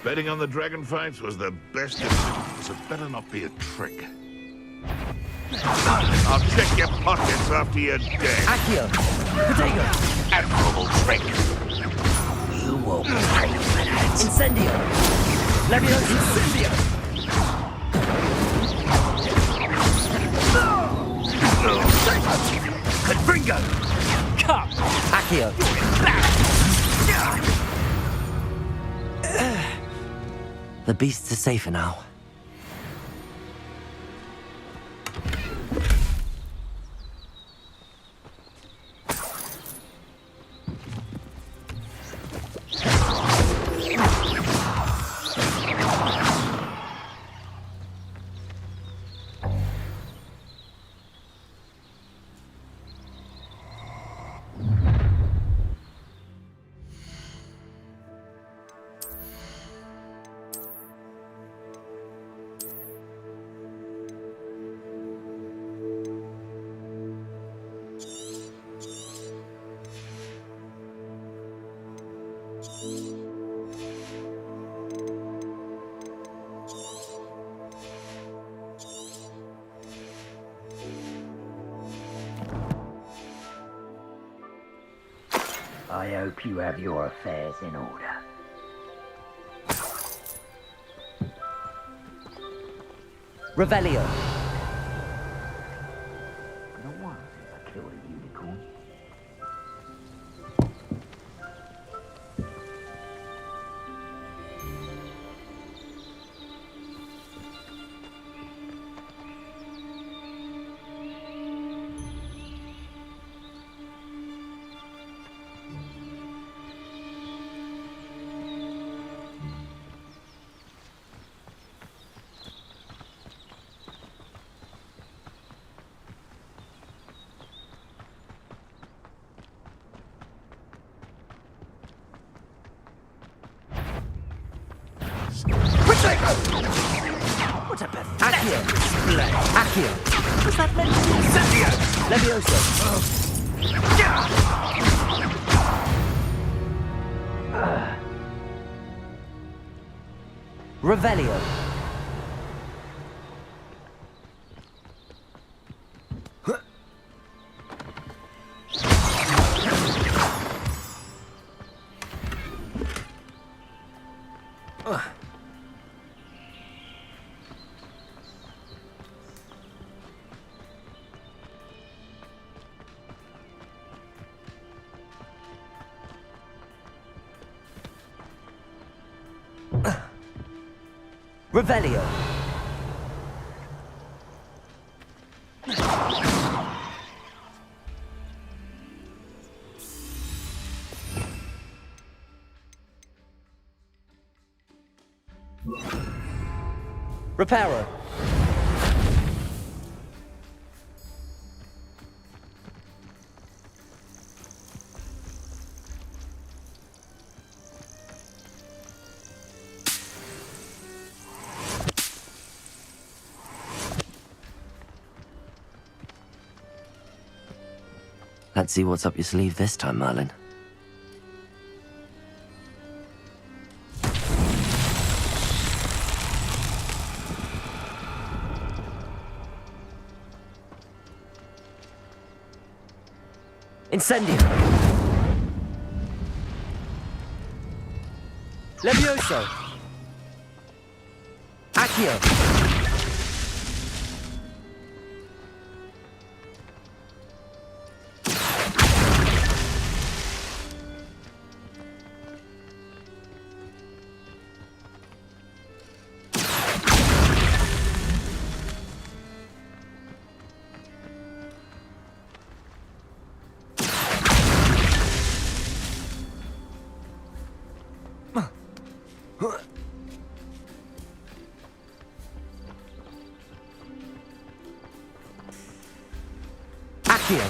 Betting on the dragon fights was the best decision, so it better not be a trick. I'll check your pockets after you're dead. Accio! Potato! Admirable trick. You will pay for that. Incendio! Leviosa! Incendio! Confringo! Cup! Accio! The beasts are safer now. I hope you have your affairs in order. Revelio. Been a while since I killed a unicorn. What a pathetic display! Accio! Was that meant to be? Incendio! Leviosa! Revelio! Revelio. Reparo. Let's see what's up your sleeve this time, Merlin. Incendio! Levioso! Accio! Accio.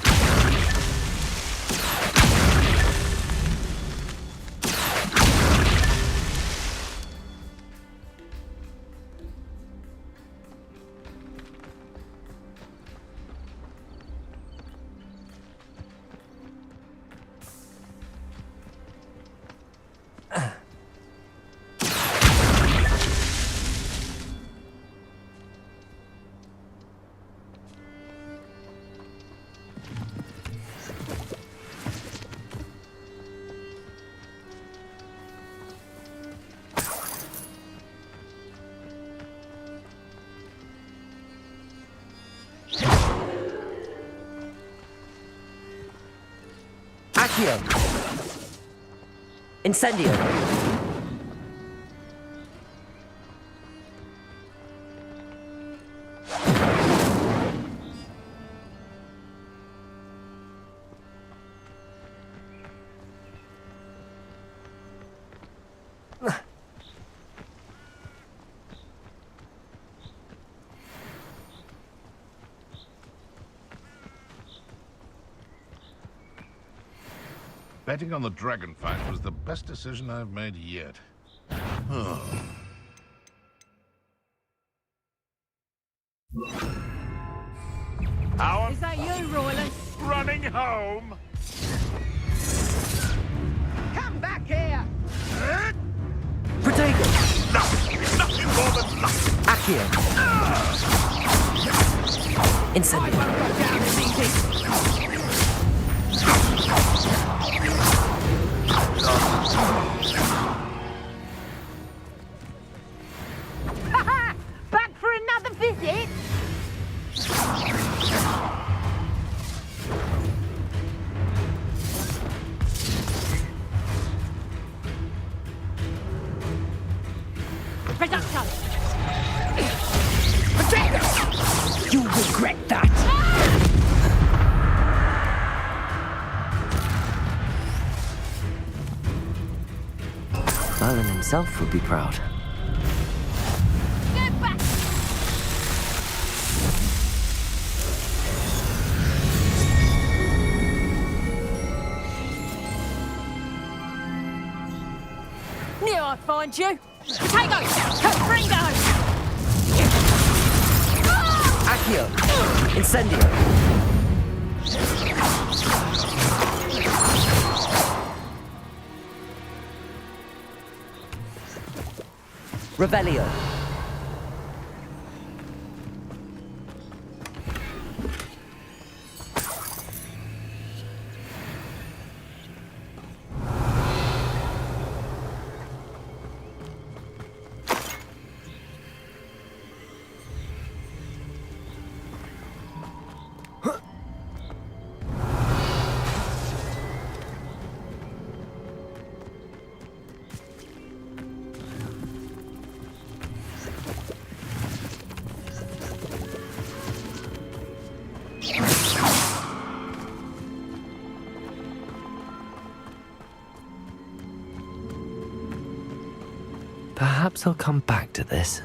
Accio. Incendio. Betting on the dragon fight was the best decision I've made yet. Our Is that you, Royland? running home. Come back here! Protego. Nothing more than luck. Accio. Incendio. I won't go down as easy. Back for another visit? Reduction! You regret that. Merlin himself would be proud. Get back! Knew I'd find you. Potato! Capringo! Accio. Incendio. Revelio. Perhaps I'll come back to this.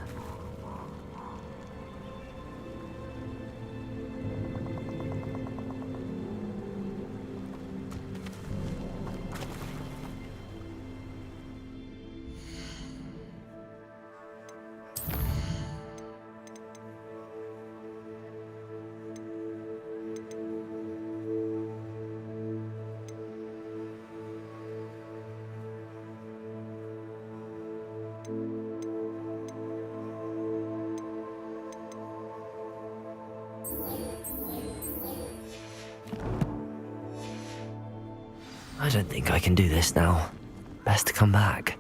I don't think I can do this now. Best to come back.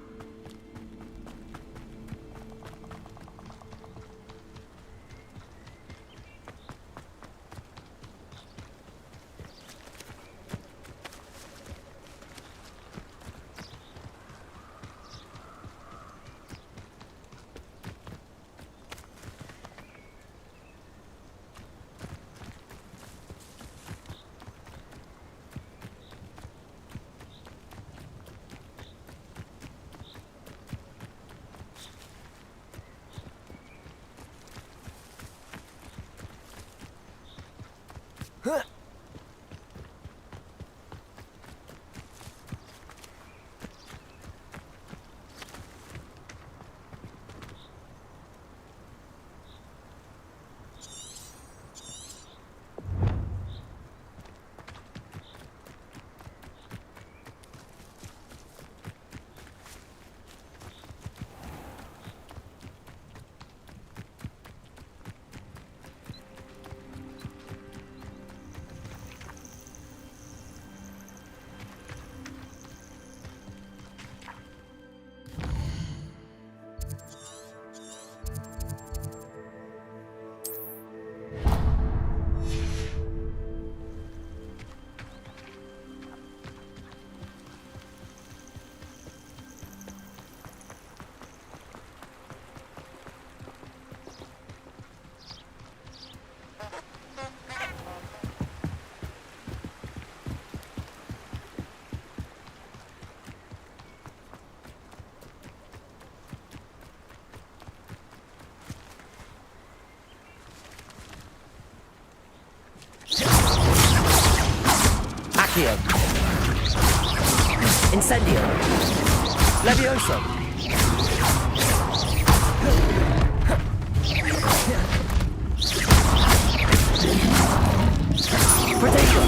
Accio. Incendio. Levioso. Protego.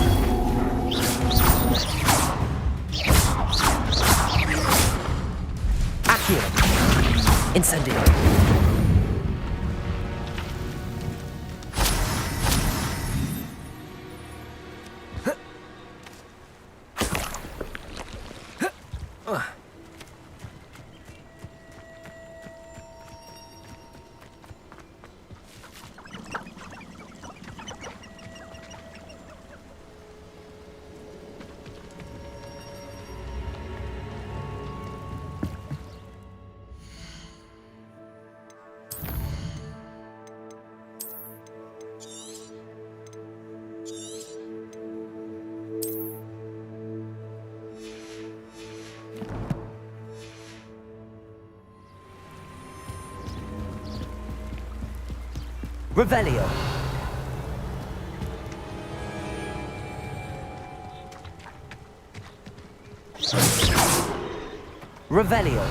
Accio. Incendio. Revelio. Revelio.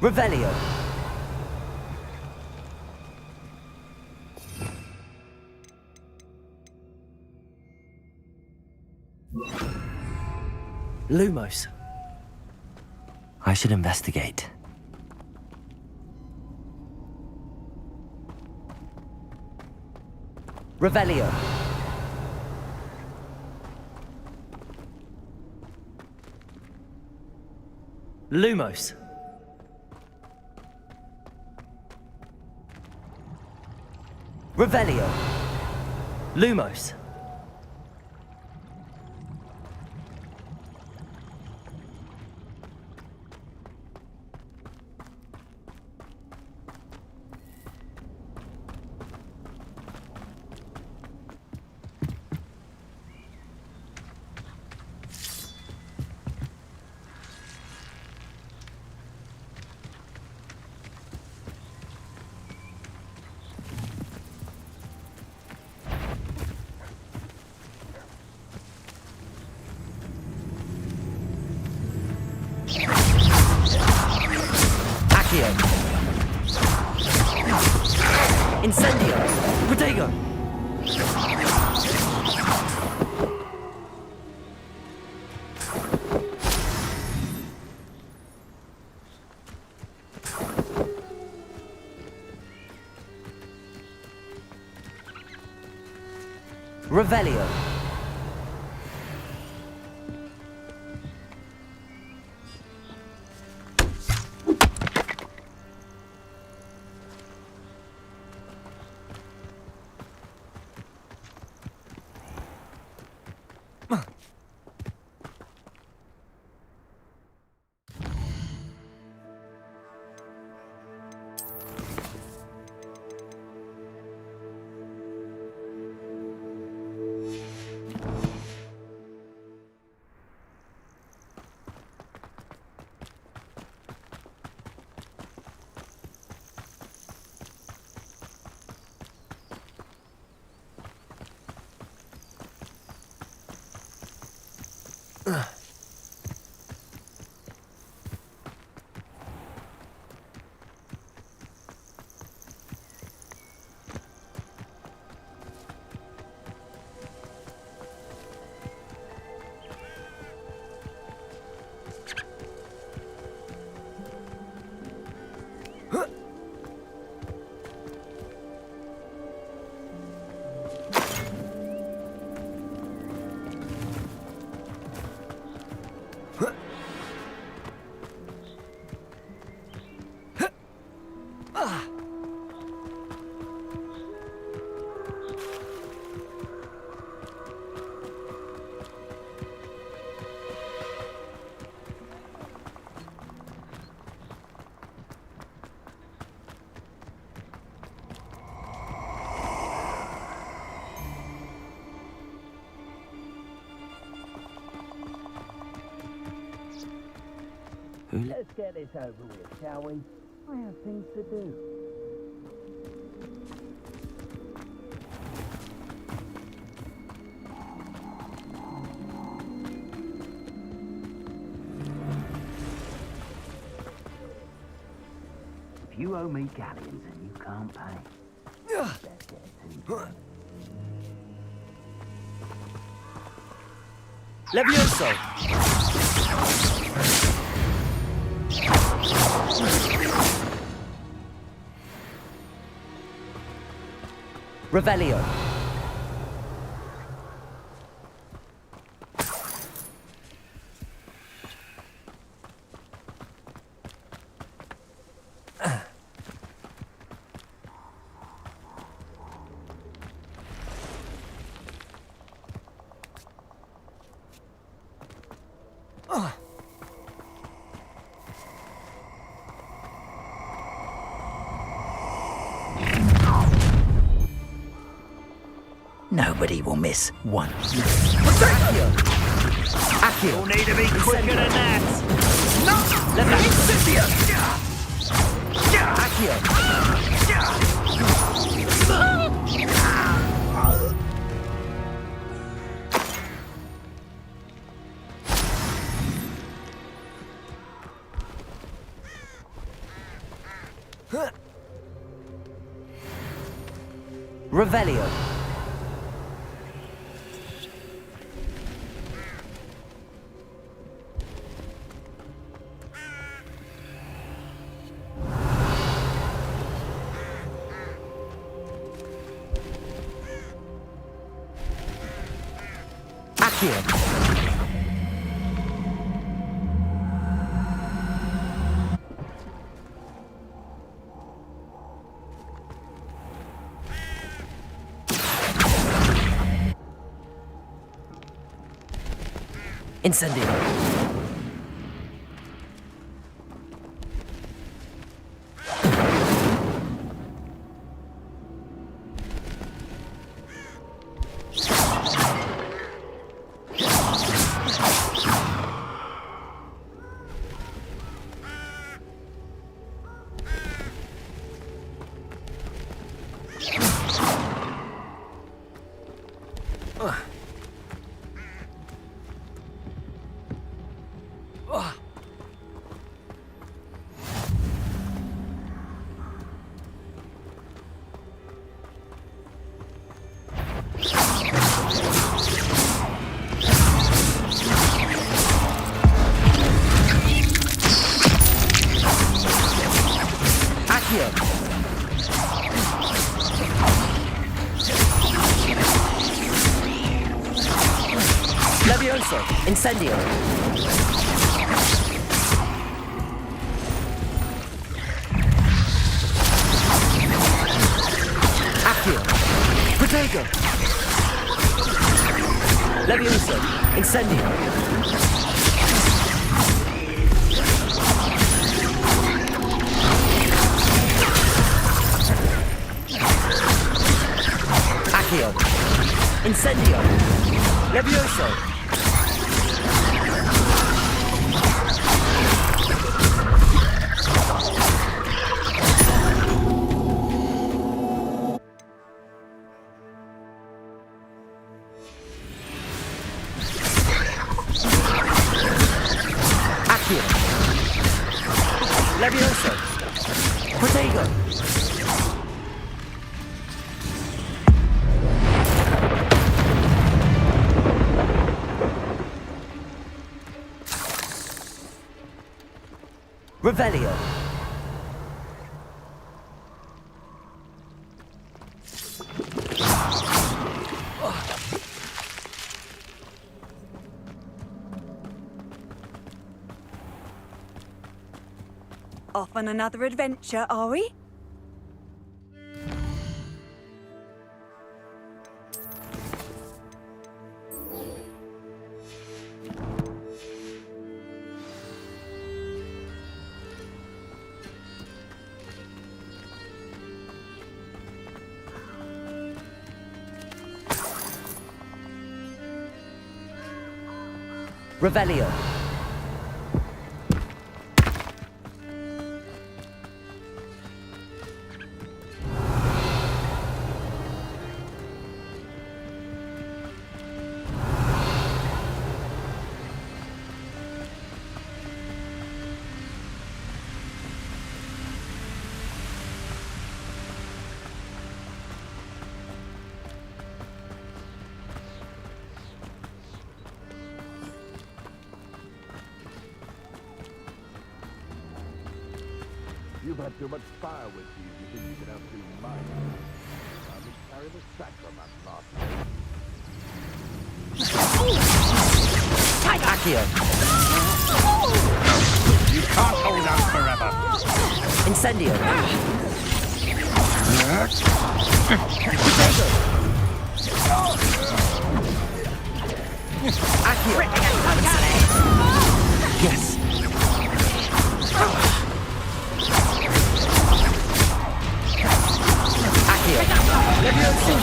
Revelio. Lumos. I should investigate. Revelio. Lumos. Revelio. Lumos. Incendio! Protego! Revelio! fool. Let's get this over with, shall we? I have things to do. If you owe me galleons and you can't pay, let's get to it. Levioso! Revelio. Nobody will miss one. Accio! You'll need to be quicker than that! No! Accio! Revelio. Accio. Incendio. Levioso. Incendio. Accio. Protego. Levioso. Incendio. Accio. Incendio. Levioso. Accio. Levioso. Protego. Revelio. Off on another adventure, are we? Revelio. got too much fire with you. You think you can outdo mine? I'll just carry the sack on that lot. Accio. You can't hold out forever. Incendio. Accio. Yes. Accio. Leviosa.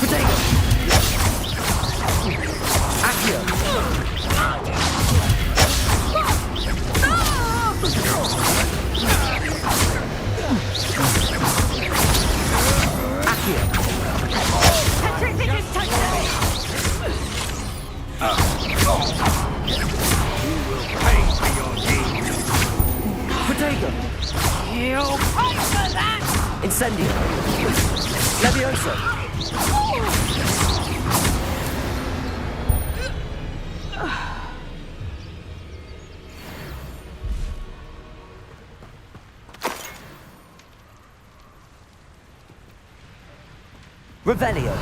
Potato. Accio. Potato. You'll pay for that! Incendio. Leviosa. Revelio.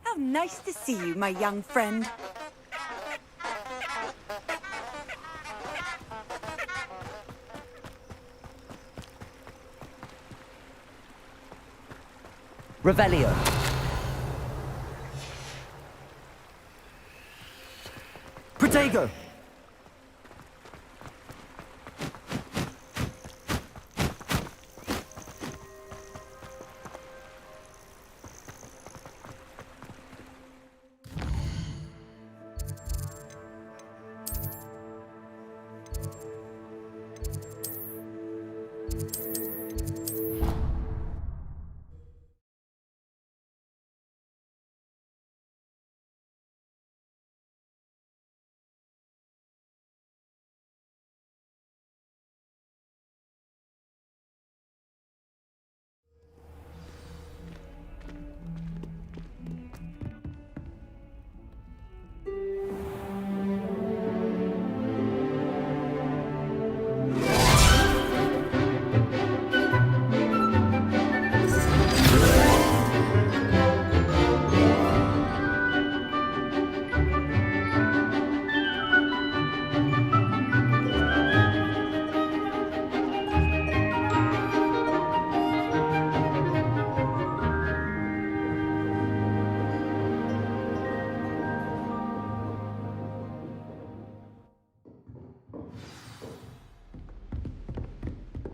How nice to see you, my young friend. Revelio. Protego.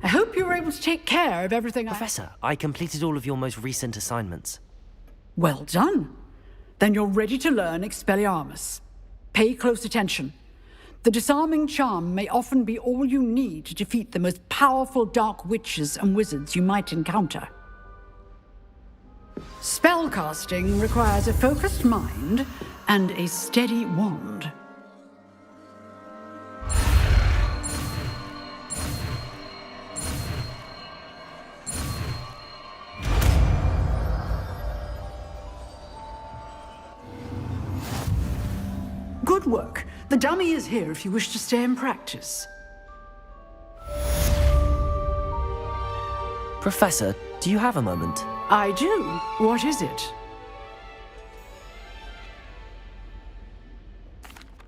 I hope you were able to take care of everything. Professor, I completed all of your most recent assignments. Well done. Then you're ready to learn Expelliarmus. Pay close attention. The disarming charm may often be all you need to defeat the most powerful dark witches and wizards you might encounter. Spellcasting requires a focused mind and a steady wand. Good work. The dummy is here if you wish to stay and practice. Professor, do you have a moment? I do. What is it?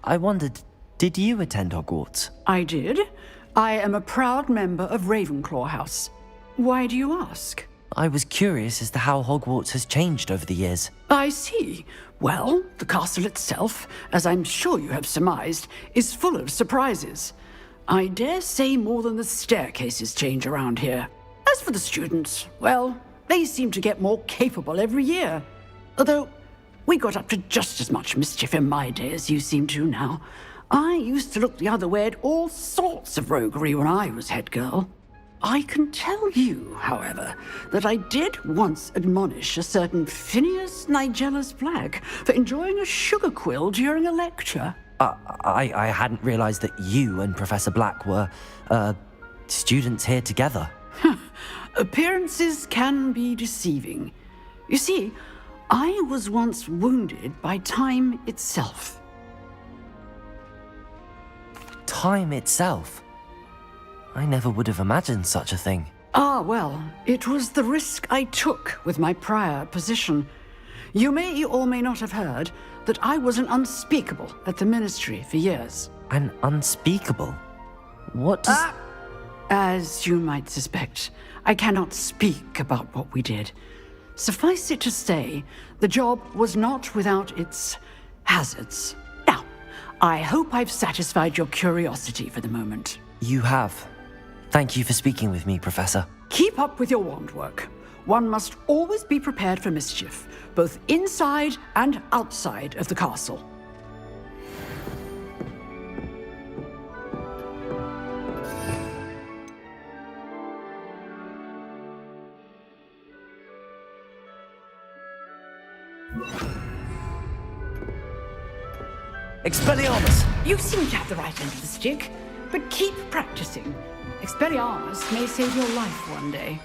I wondered, Did you attend Hogwarts? I did. I am a proud member of Ravenclaw House. Why do you ask? I was curious as to how Hogwarts has changed over the years. I see. Well, the castle itself, as I'm sure you have surmised, is full of surprises. I dare say more than the staircases change around here. As for the students, well, they seem to get more capable every year. Although, we got up to just as much mischief in my day as you seem to now. I used to look the other way at all sorts of roguery when I was head girl. I can tell you, however, that I did once admonish a certain Phineas Nigellus Black for enjoying a sugar quill during a lecture. I hadn't realized that you and Professor Black were, students here together. Appearances can be deceiving. You see, I was once wounded by time itself. Time itself? I never would have imagined such a thing. Ah, well, it was the risk I took with my prior position. You may or may not have heard that I was an unspeakable at the Ministry for years. An unspeakable? What does... As you might suspect, I cannot speak about what we did. Suffice it to say, the job was not without its hazards. Now, I hope I've satisfied your curiosity for the moment. You have. Thank you for speaking with me, Professor. Keep up with your wand work. One must always be prepared for mischief, both inside and outside of the castle. Expelliarmus! You seem to have the right end of the stick, but keep practicing. Expelliarmus may save your life one day.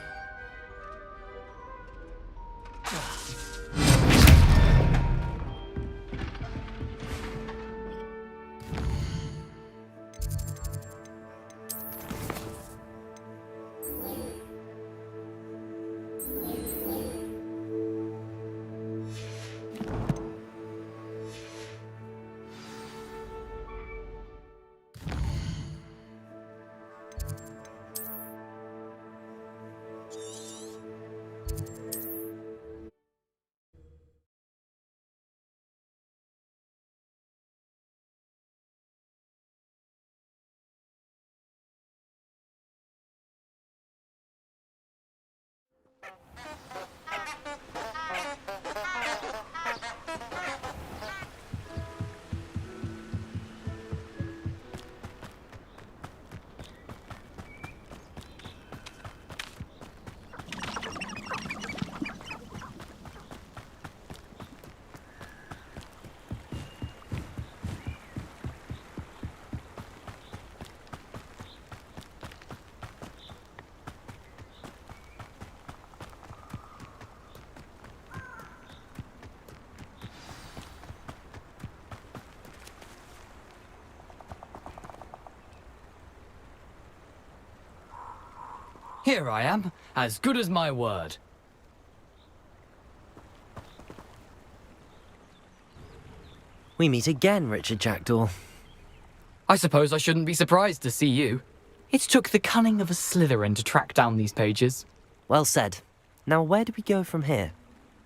Here I am, as good as my word. We meet again, Richard Jackdaw. I suppose I shouldn't be surprised to see you. It took the cunning of a Slytherin to track down these pages. Well said. Now where do we go from here?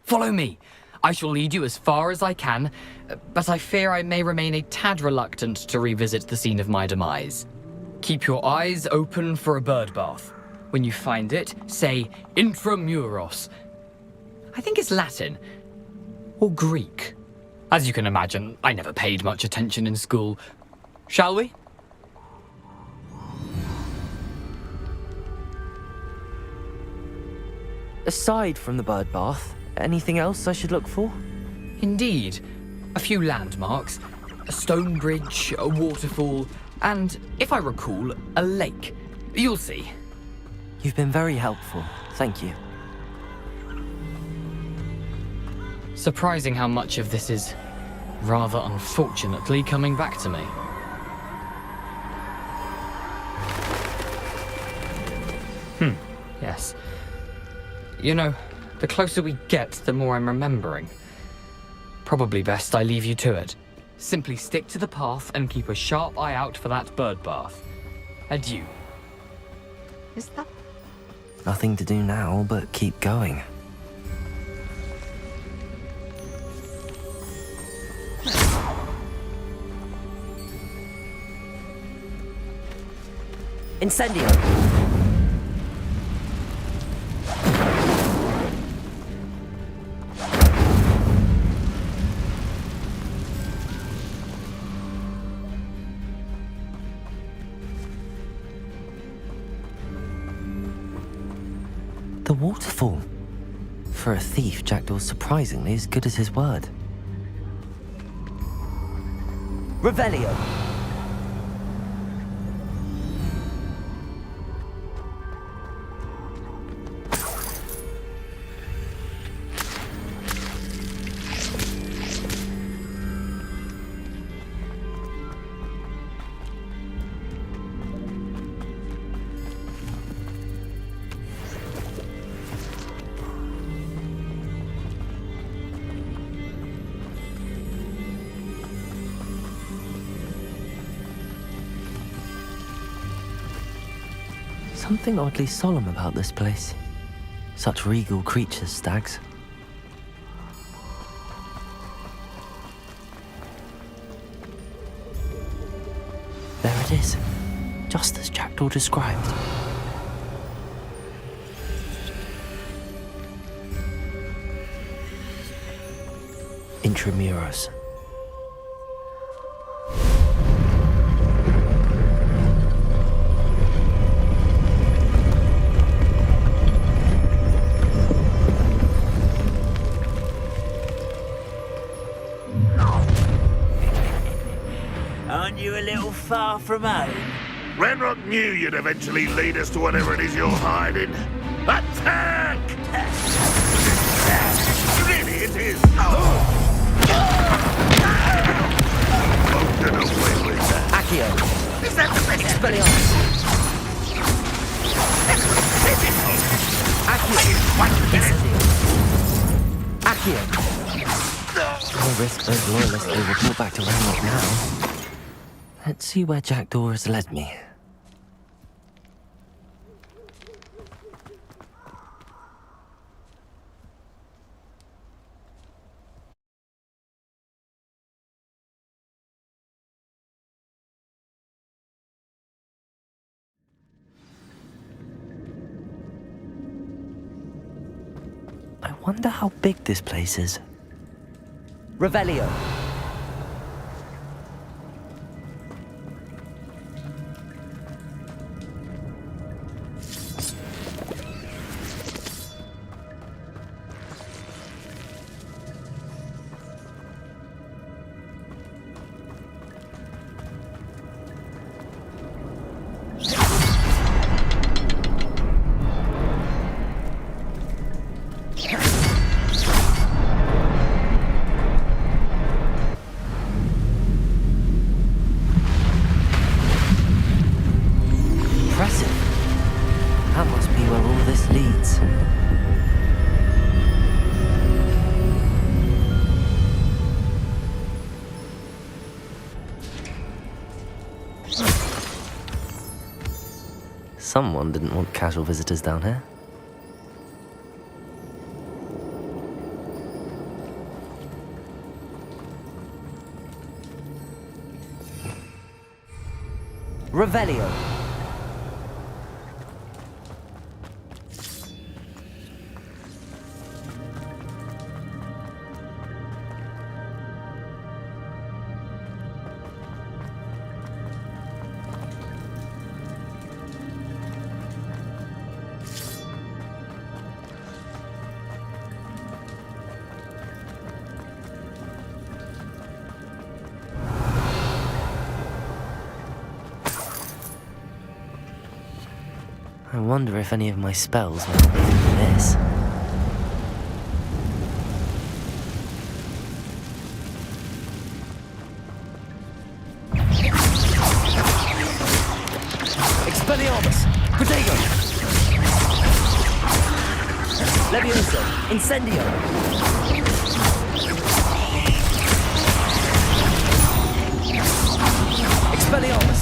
Follow me. I shall lead you as far as I can, but I fear I may remain a tad reluctant to revisit the scene of my demise. Keep your eyes open for a bird bath. When you find it, say intramuros. I think it's Latin. Or Greek. As you can imagine, I never paid much attention in school. Shall we? Aside from the bird bath, anything else I should look for? Indeed. A few landmarks. A stone bridge, a waterfall, and, if I recall, a lake. You'll see. You've been very helpful. Thank you. Surprising how much of this is, rather unfortunately, coming back to me. Yes. You know, the closer we get, the more I'm remembering. Probably best I leave you to it. Simply stick to the path and keep a sharp eye out for that bird bath. Adieu. Is that? Nothing to do now but keep going. Incendio! The waterfall. For a thief, Jackdaw's surprisingly as good as his word. Revelio! Something oddly solemn about this place. Such regal creatures, stags. There it is, just as Jackdaw described. Intramuros. You a little far from home? Renrock knew you'd eventually lead us to whatever it is you're hiding. Attack! Really, it is. Get away with that. Accio! Is that the best? Expelliarmus! Accio! Accio! No risk those loyalists will report back to Renrock now. Let's see where Jackdaw has led me. I wonder how big this place is. Revelio. Someone didn't want casual visitors down here. Revelio. I wonder if any of my spells might be through this. Expelliarmus! Protego! Levioso! Incendio! Expelliarmus!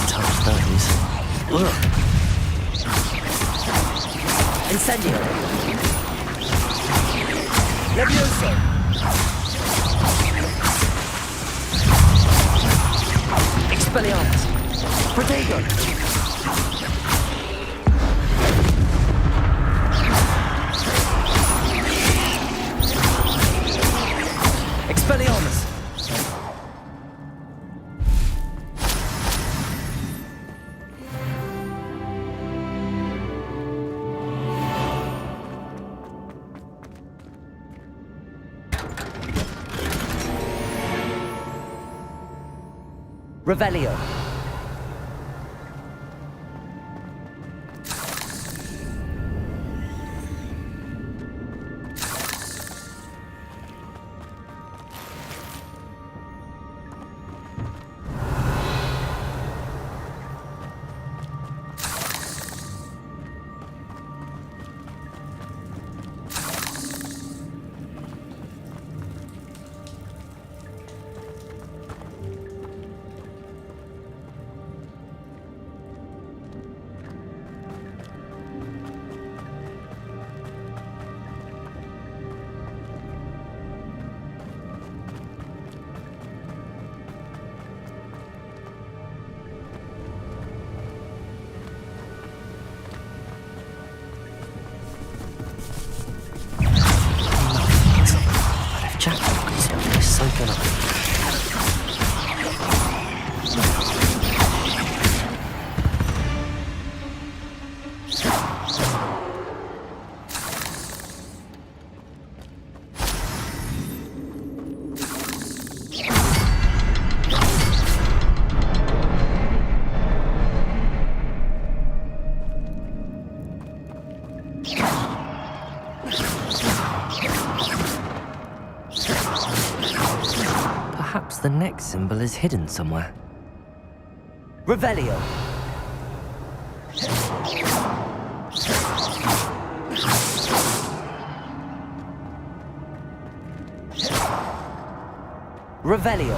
Touch those. Ugh. Incendio. Levioso. Expelliarmus. Protego. Expelliarmus. Revelio. Perhaps the next symbol is hidden somewhere. Revelio. Revelio.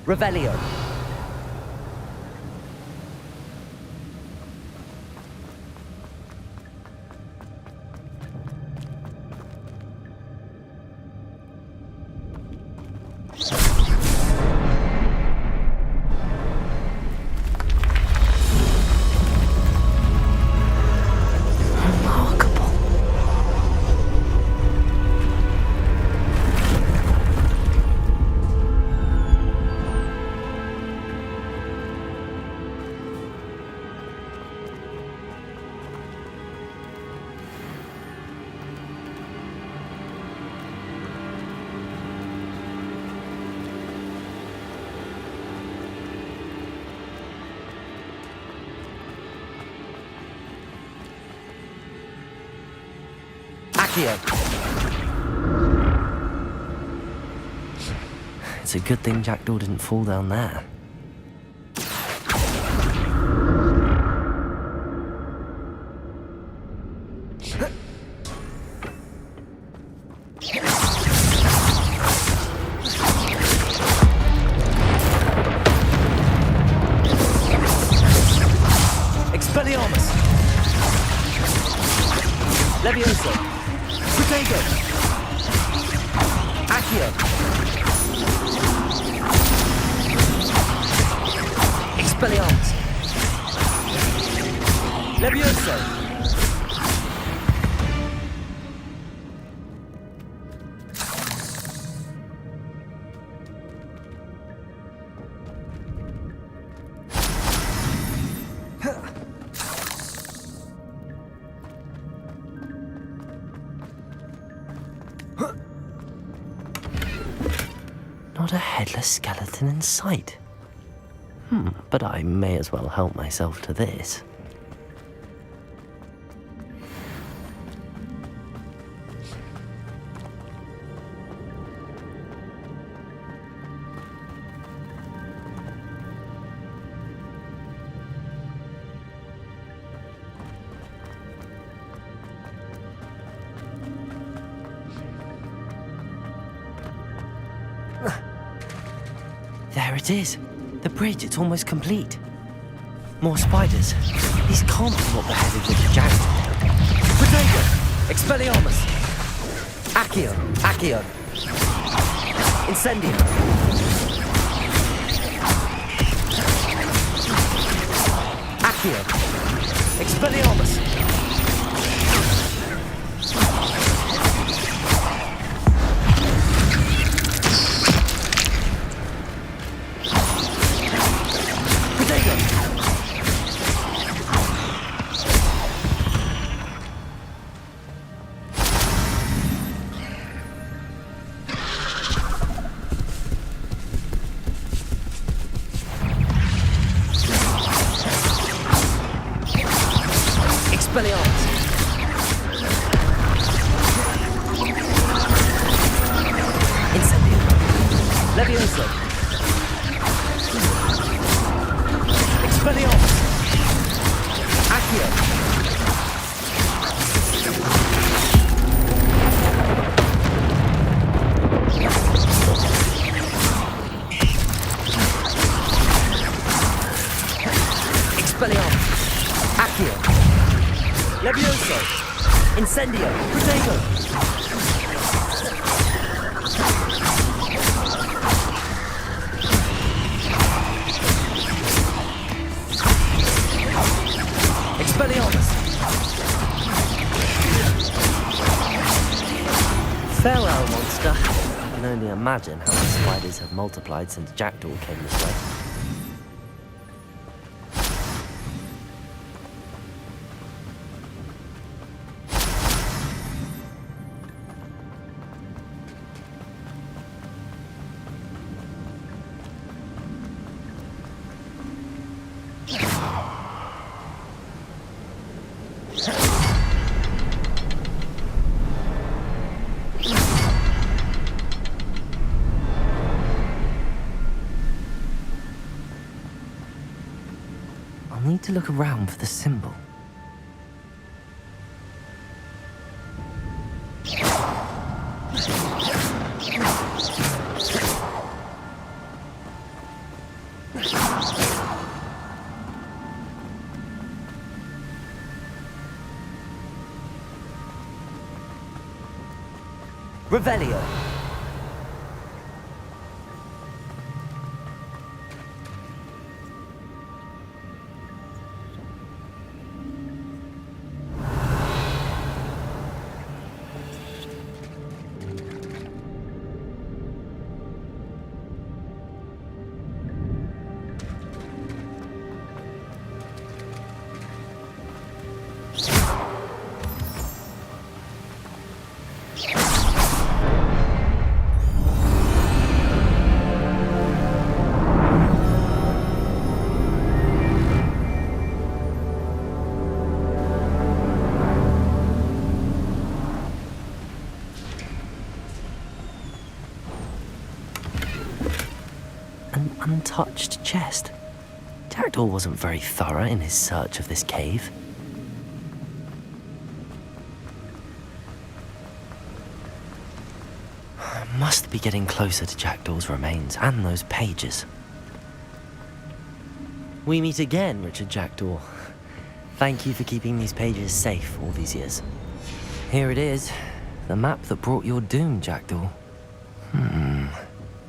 Revelio. It's a good thing Jackdaw didn't fall down there. Expelliarmus! Levioso! Protego! Accio! Expelliarmus! Levioso! Not a headless skeleton in sight. But I may as well help myself to this. There it is. The bridge, it's almost complete. More spiders. These can't be what beheaded Richard Jackson. Potato! Expelliarmus! Accio! Accio! Incendio! Accio! Expelliarmus! Incendio! Potato! Expelliarmus! Farewell, monster. I can only imagine how the spiders have multiplied since Jackdaw came this way. I'll need to look around for the symbol. Revelio. Untouched chest. Jackdaw wasn't very thorough in his search of this cave. I must be getting closer to Jackdaw's remains and those pages. We meet again, Richard Jackdaw. Thank you for keeping these pages safe all these years. Here it is, the map that brought your doom, Jackdaw.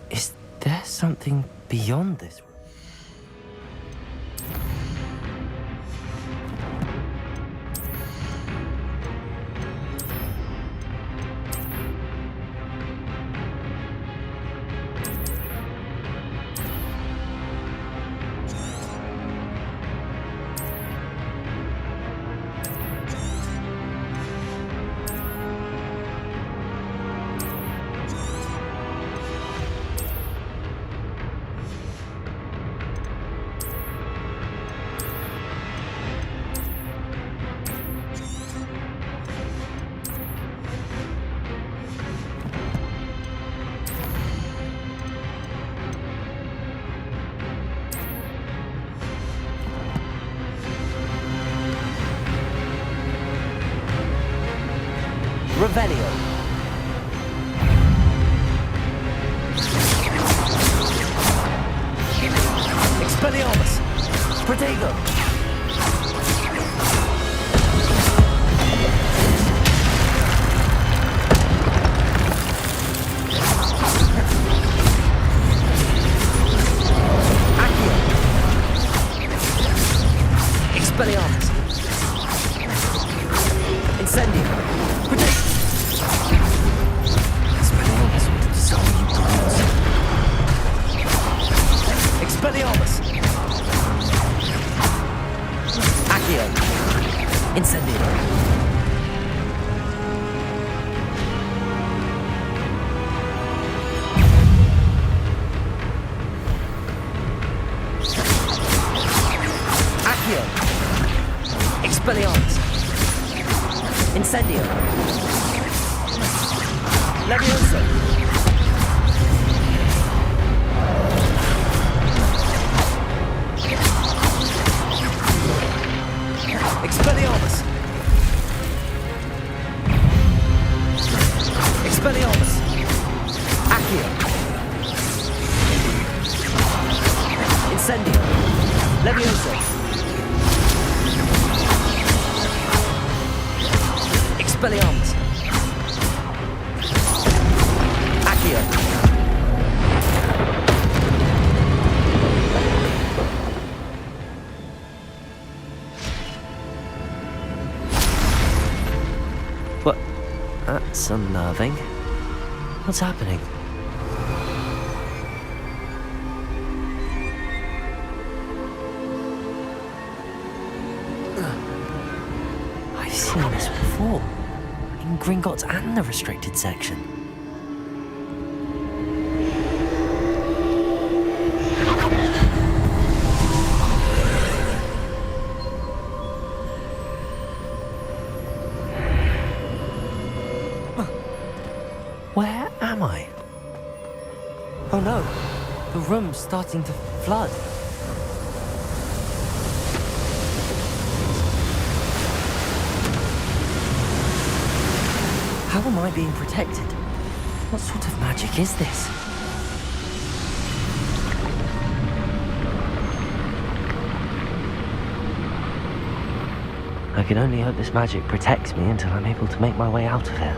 Is there something beyond this? Revelio. Expelliarmus. Protego. Accio. Expelliarmus. Incendio. Protego. Expelliarmus will dissolve you bullets. Expelliarmus. Accio. Incendio. Accio. Expelliarmus. Incendio. Levioso. Expelliarmus. Expelliarmus. Accio. Incendio. Levioso. Expelliarmus. Accio. What? That's unnerving. What's happening? I've seen this before. In Gringotts and the restricted section. Where am I? Oh no, the room's starting to flood. How am I being protected? What sort of magic is this? I can only hope this magic protects me until I'm able to make my way out of here.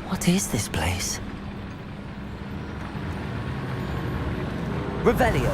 What is this place? Revelio.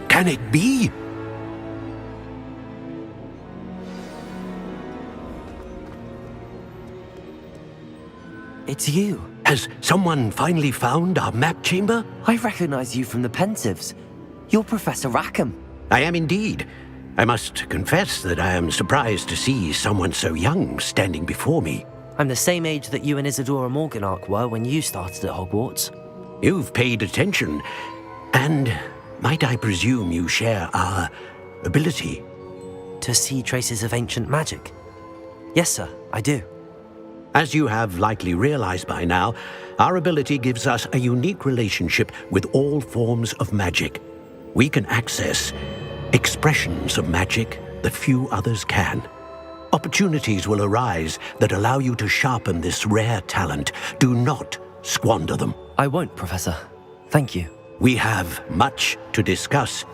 Can it be? It's you. Has someone finally found our map chamber? I recognize you from the Pensives. You're Professor Rackham. I am indeed. I must confess that I am surprised to see someone so young standing before me. I'm the same age that you and Isadora Morganach were when you started at Hogwarts. You've paid attention, and might I presume you share our ability? To see traces of ancient magic? Yes, sir, I do. As you have likely realized by now, our ability gives us a unique relationship with all forms of magic. We can access expressions of magic that few others can. Opportunities will arise that allow you to sharpen this rare talent. Do not squander them. I won't, Professor. Thank you. We have much to discuss.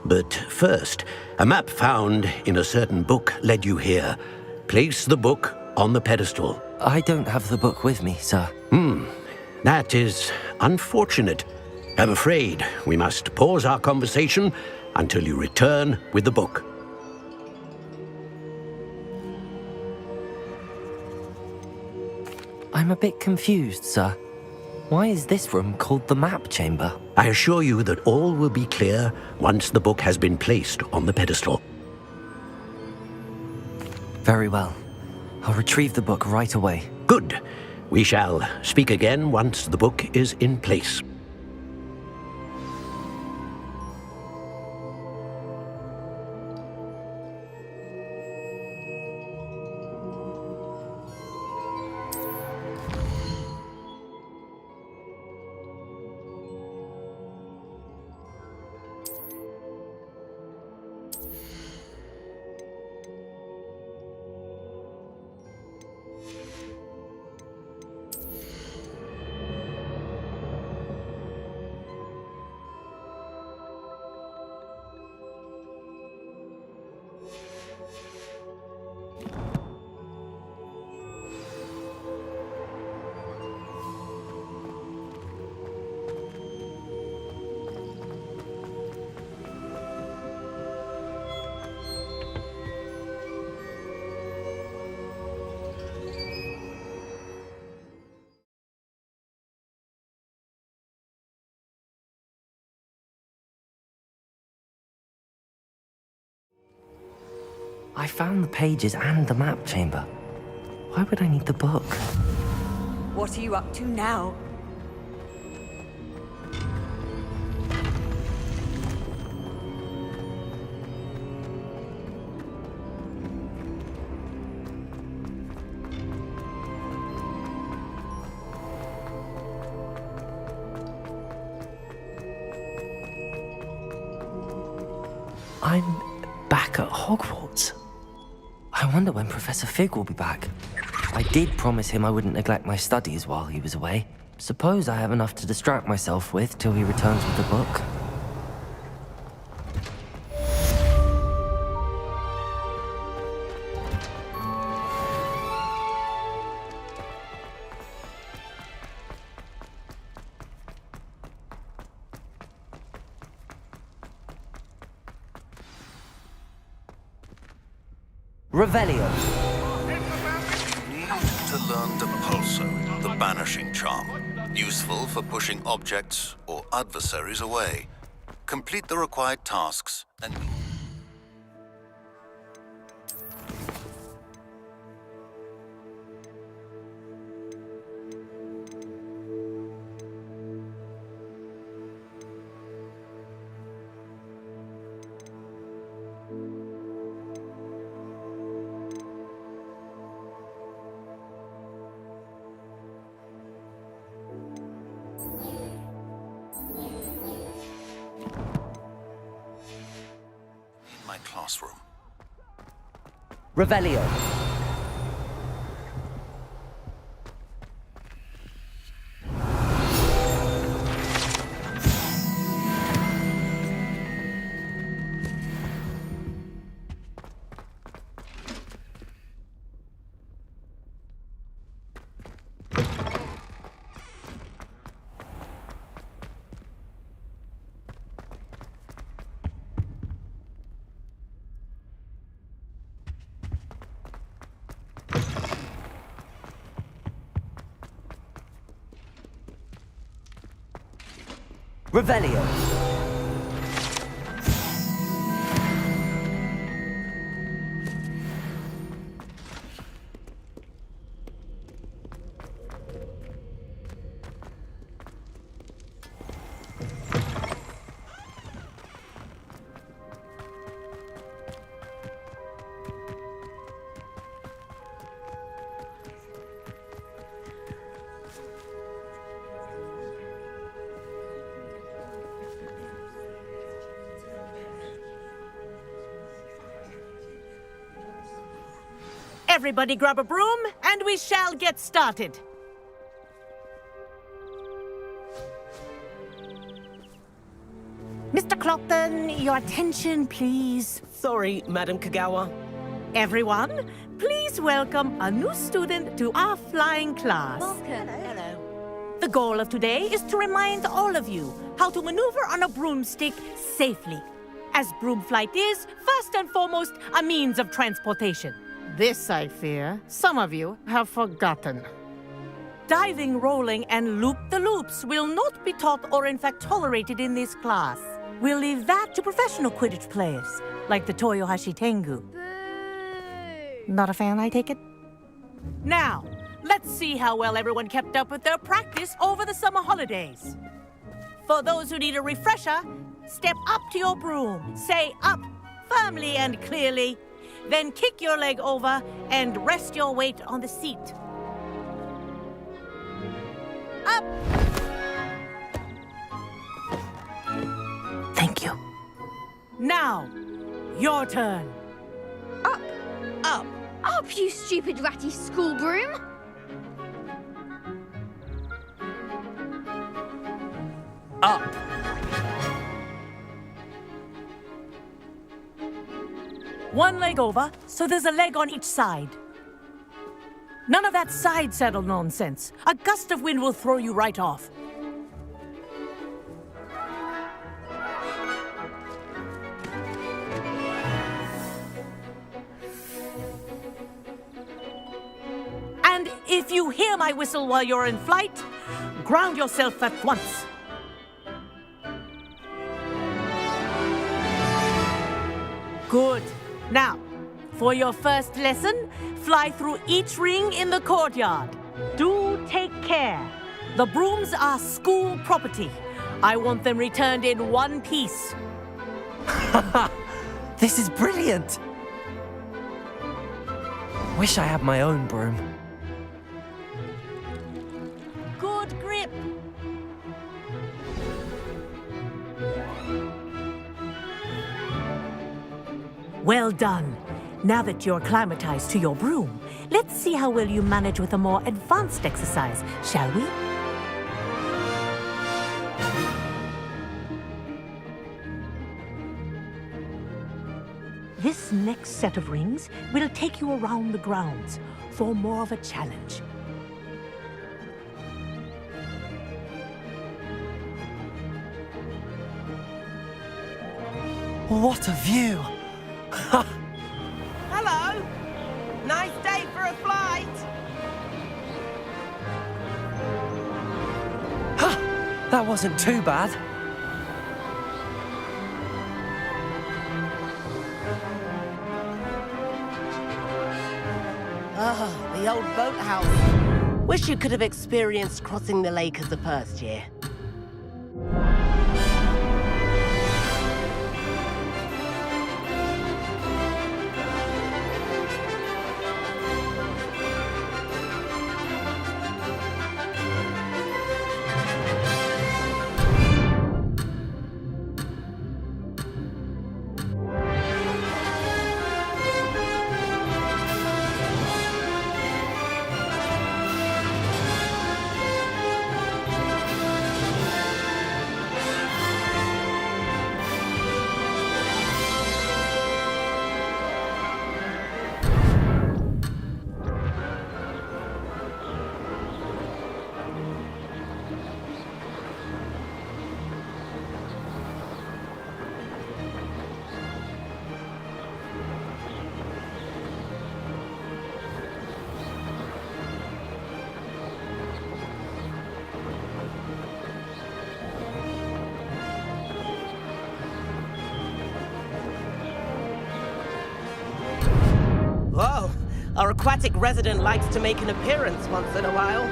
But first, a map found in a certain book led you here. Place the book on the pedestal. I don't have the book with me, sir. That is unfortunate. I'm afraid we must pause our conversation until you return with the book. I'm a bit confused, sir. Why is this room called the map chamber? I assure you that all will be clear once the book has been placed on the pedestal. Very well. I'll retrieve the book right away. Good. We shall speak again once the book is in place. I found the pages and the map chamber. Why would I need the book? What are you up to now? I'm back at Hogwarts. I wonder when Professor Fig will be back. I did promise him I wouldn't neglect my studies while he was away. Suppose I have enough to distract myself with till he returns with the book. Revelio. Need to learn Depulso, the banishing charm. Useful for pushing objects or adversaries away. Complete the required tasks and... classroom. Revelio. Revelio. Everybody grab a broom, and we shall get started. Mr. Clopton, your attention, please. Sorry, Madame Kogawa. Everyone, please welcome a new student to our flying class. Hello. The goal of today is to remind all of you how to maneuver on a broomstick safely, as broom flight is, first and foremost, a means of transportation. This, I fear, some of you have forgotten. Diving, rolling, and loop-the-loops will not be taught or in fact tolerated in this class. We'll leave that to professional Quidditch players, like the Toyohashi Tengu. Not a fan, I take it? Now, let's see how well everyone kept up with their practice over the summer holidays. For those who need a refresher, step up to your broom, say up firmly and clearly, then kick your leg over and rest your weight on the seat. Up! Thank you. Now, your turn. Up! Up! Up, you stupid ratty school broom! Up. One leg over, so there's a leg on each side. None of that side saddle nonsense. A gust of wind will throw you right off. And if you hear my whistle while you're in flight, ground yourself at once. Good. Now, for your first lesson, fly through each ring in the courtyard. Do take care. The brooms are school property. I want them returned in one piece. This is brilliant! Wish I had my own broom. Good grip. Well done. Now that you're acclimatized to your broom, let's see how well you manage with a more advanced exercise, shall we? This next set of rings will take you around the grounds for more of a challenge. What a view! Hello! Nice day for a flight! That wasn't too bad. Ah, the old boathouse. Wish you could have experienced crossing the lake as a first year. Whoa, our aquatic resident likes to make an appearance once in a while.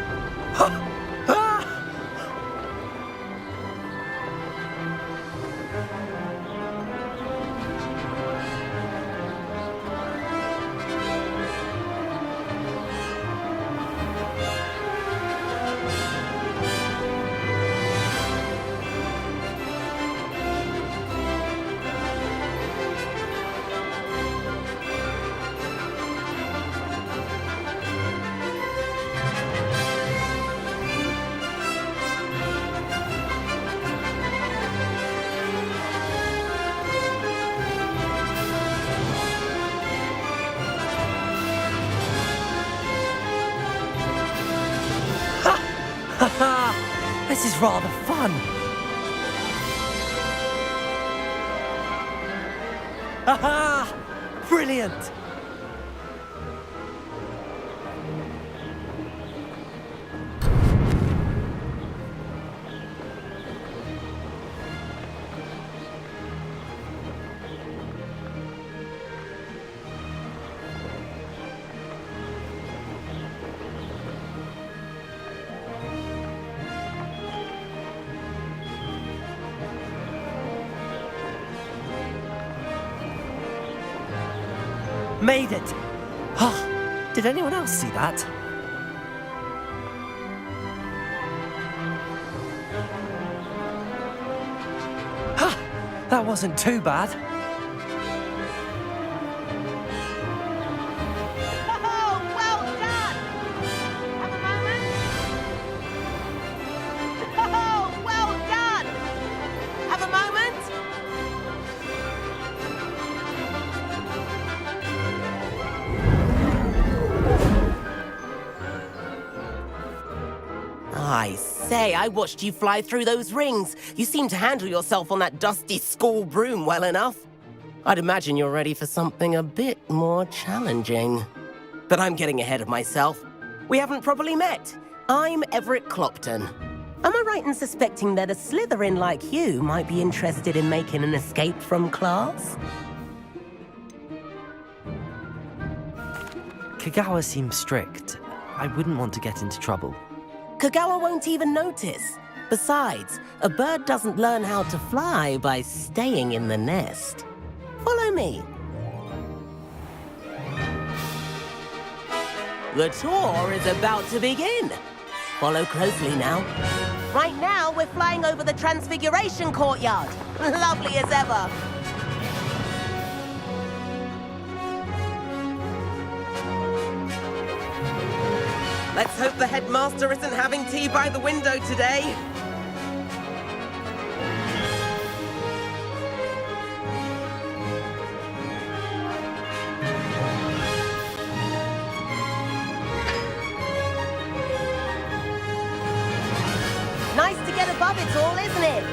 This is rather fun. Aha! Brilliant! Made it! Oh, did anyone else see that? That wasn't too bad. Oh, well done! Have a moment. Oh, well done! Have a moment. I say, I watched you fly through those rings. You seem to handle yourself on that dusty school broom well enough. I'd imagine you're ready for something a bit more challenging. But I'm getting ahead of myself. We haven't properly met. I'm Everett Clopton. Am I right in suspecting that a Slytherin like you might be interested in making an escape from class? Kogawa seems strict. I wouldn't want to get into trouble. Kogawa won't even notice. Besides, a bird doesn't learn how to fly by staying in the nest. Follow me. The tour is about to begin. Follow closely now. Right now, we're flying over the Transfiguration Courtyard. Lovely as ever. Let's hope the headmaster isn't having tea by the window today. Nice to get above it all, isn't it?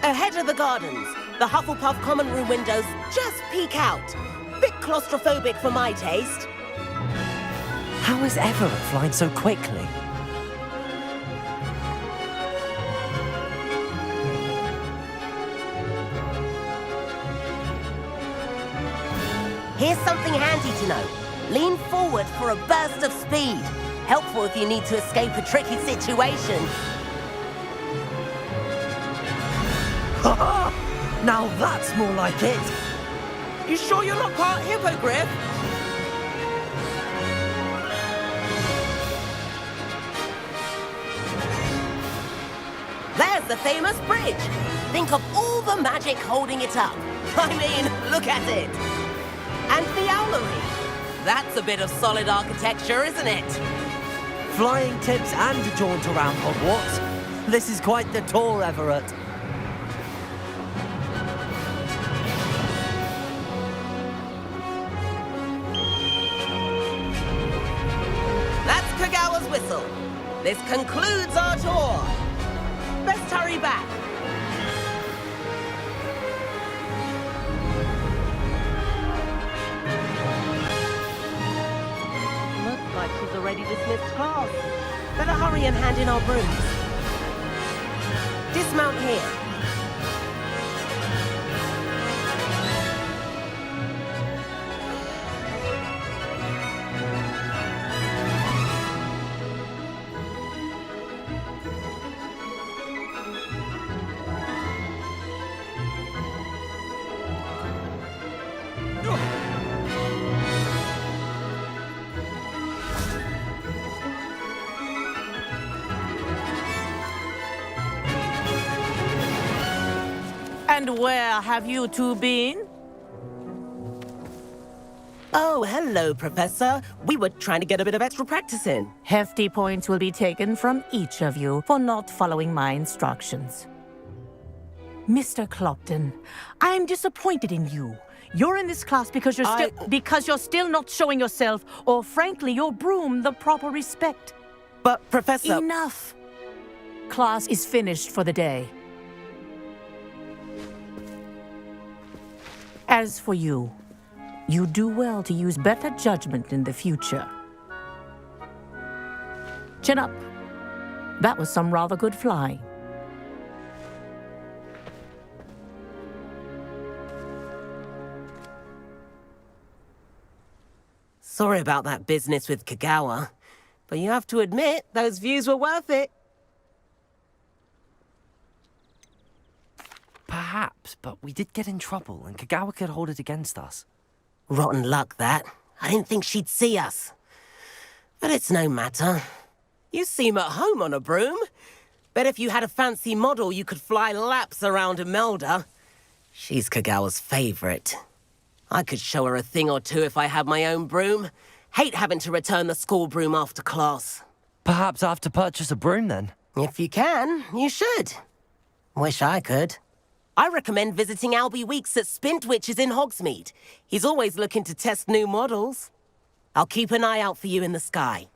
Ahead of the gardens, the Hufflepuff common room windows just peek out. Bit claustrophobic for my taste. How is Everett flying so quickly? Here's something handy to know. Lean forward for a burst of speed. Helpful if you need to escape a tricky situation. Now that's more like it. You sure you're not part hippogriff? There's the famous bridge. Think of all the magic holding it up. I mean, look at it. And the owlery. That's a bit of solid architecture, isn't it? Flying tips and a jaunt around Hogwarts. This is quite the tour, Everett. Whistle. This concludes our tour. Best hurry back. Looks like she's already dismissed class. Better hurry and hand in our brooms. Dismount here. And where have you two been? Oh, hello, Professor. We were trying to get a bit of extra practice in. Hefty points will be taken from each of you for not following my instructions. Mr. Clopton, I am disappointed in you. You're in this class because you're still not showing yourself, or frankly, your broom the proper respect. But, Professor... Enough! Class is finished for the day. As for you, you do well to use better judgment in the future. Chin up. That was some rather good flying. Sorry about that business with Kogawa, but you have to admit, those views were worth it. Perhaps, but we did get in trouble, and Kogawa could hold it against us. Rotten luck, that. I didn't think she'd see us. But it's no matter. You seem at home on a broom. Bet if you had a fancy model, you could fly laps around Imelda. She's Kogawa's favorite. I could show her a thing or two if I had my own broom. Hate having to return the school broom after class. Perhaps I have to purchase a broom, then? If you can, you should. Wish I could. I recommend visiting Albie Weeks at Spintwitches in Hogsmeade. He's always looking to test new models. I'll keep an eye out for you in the sky.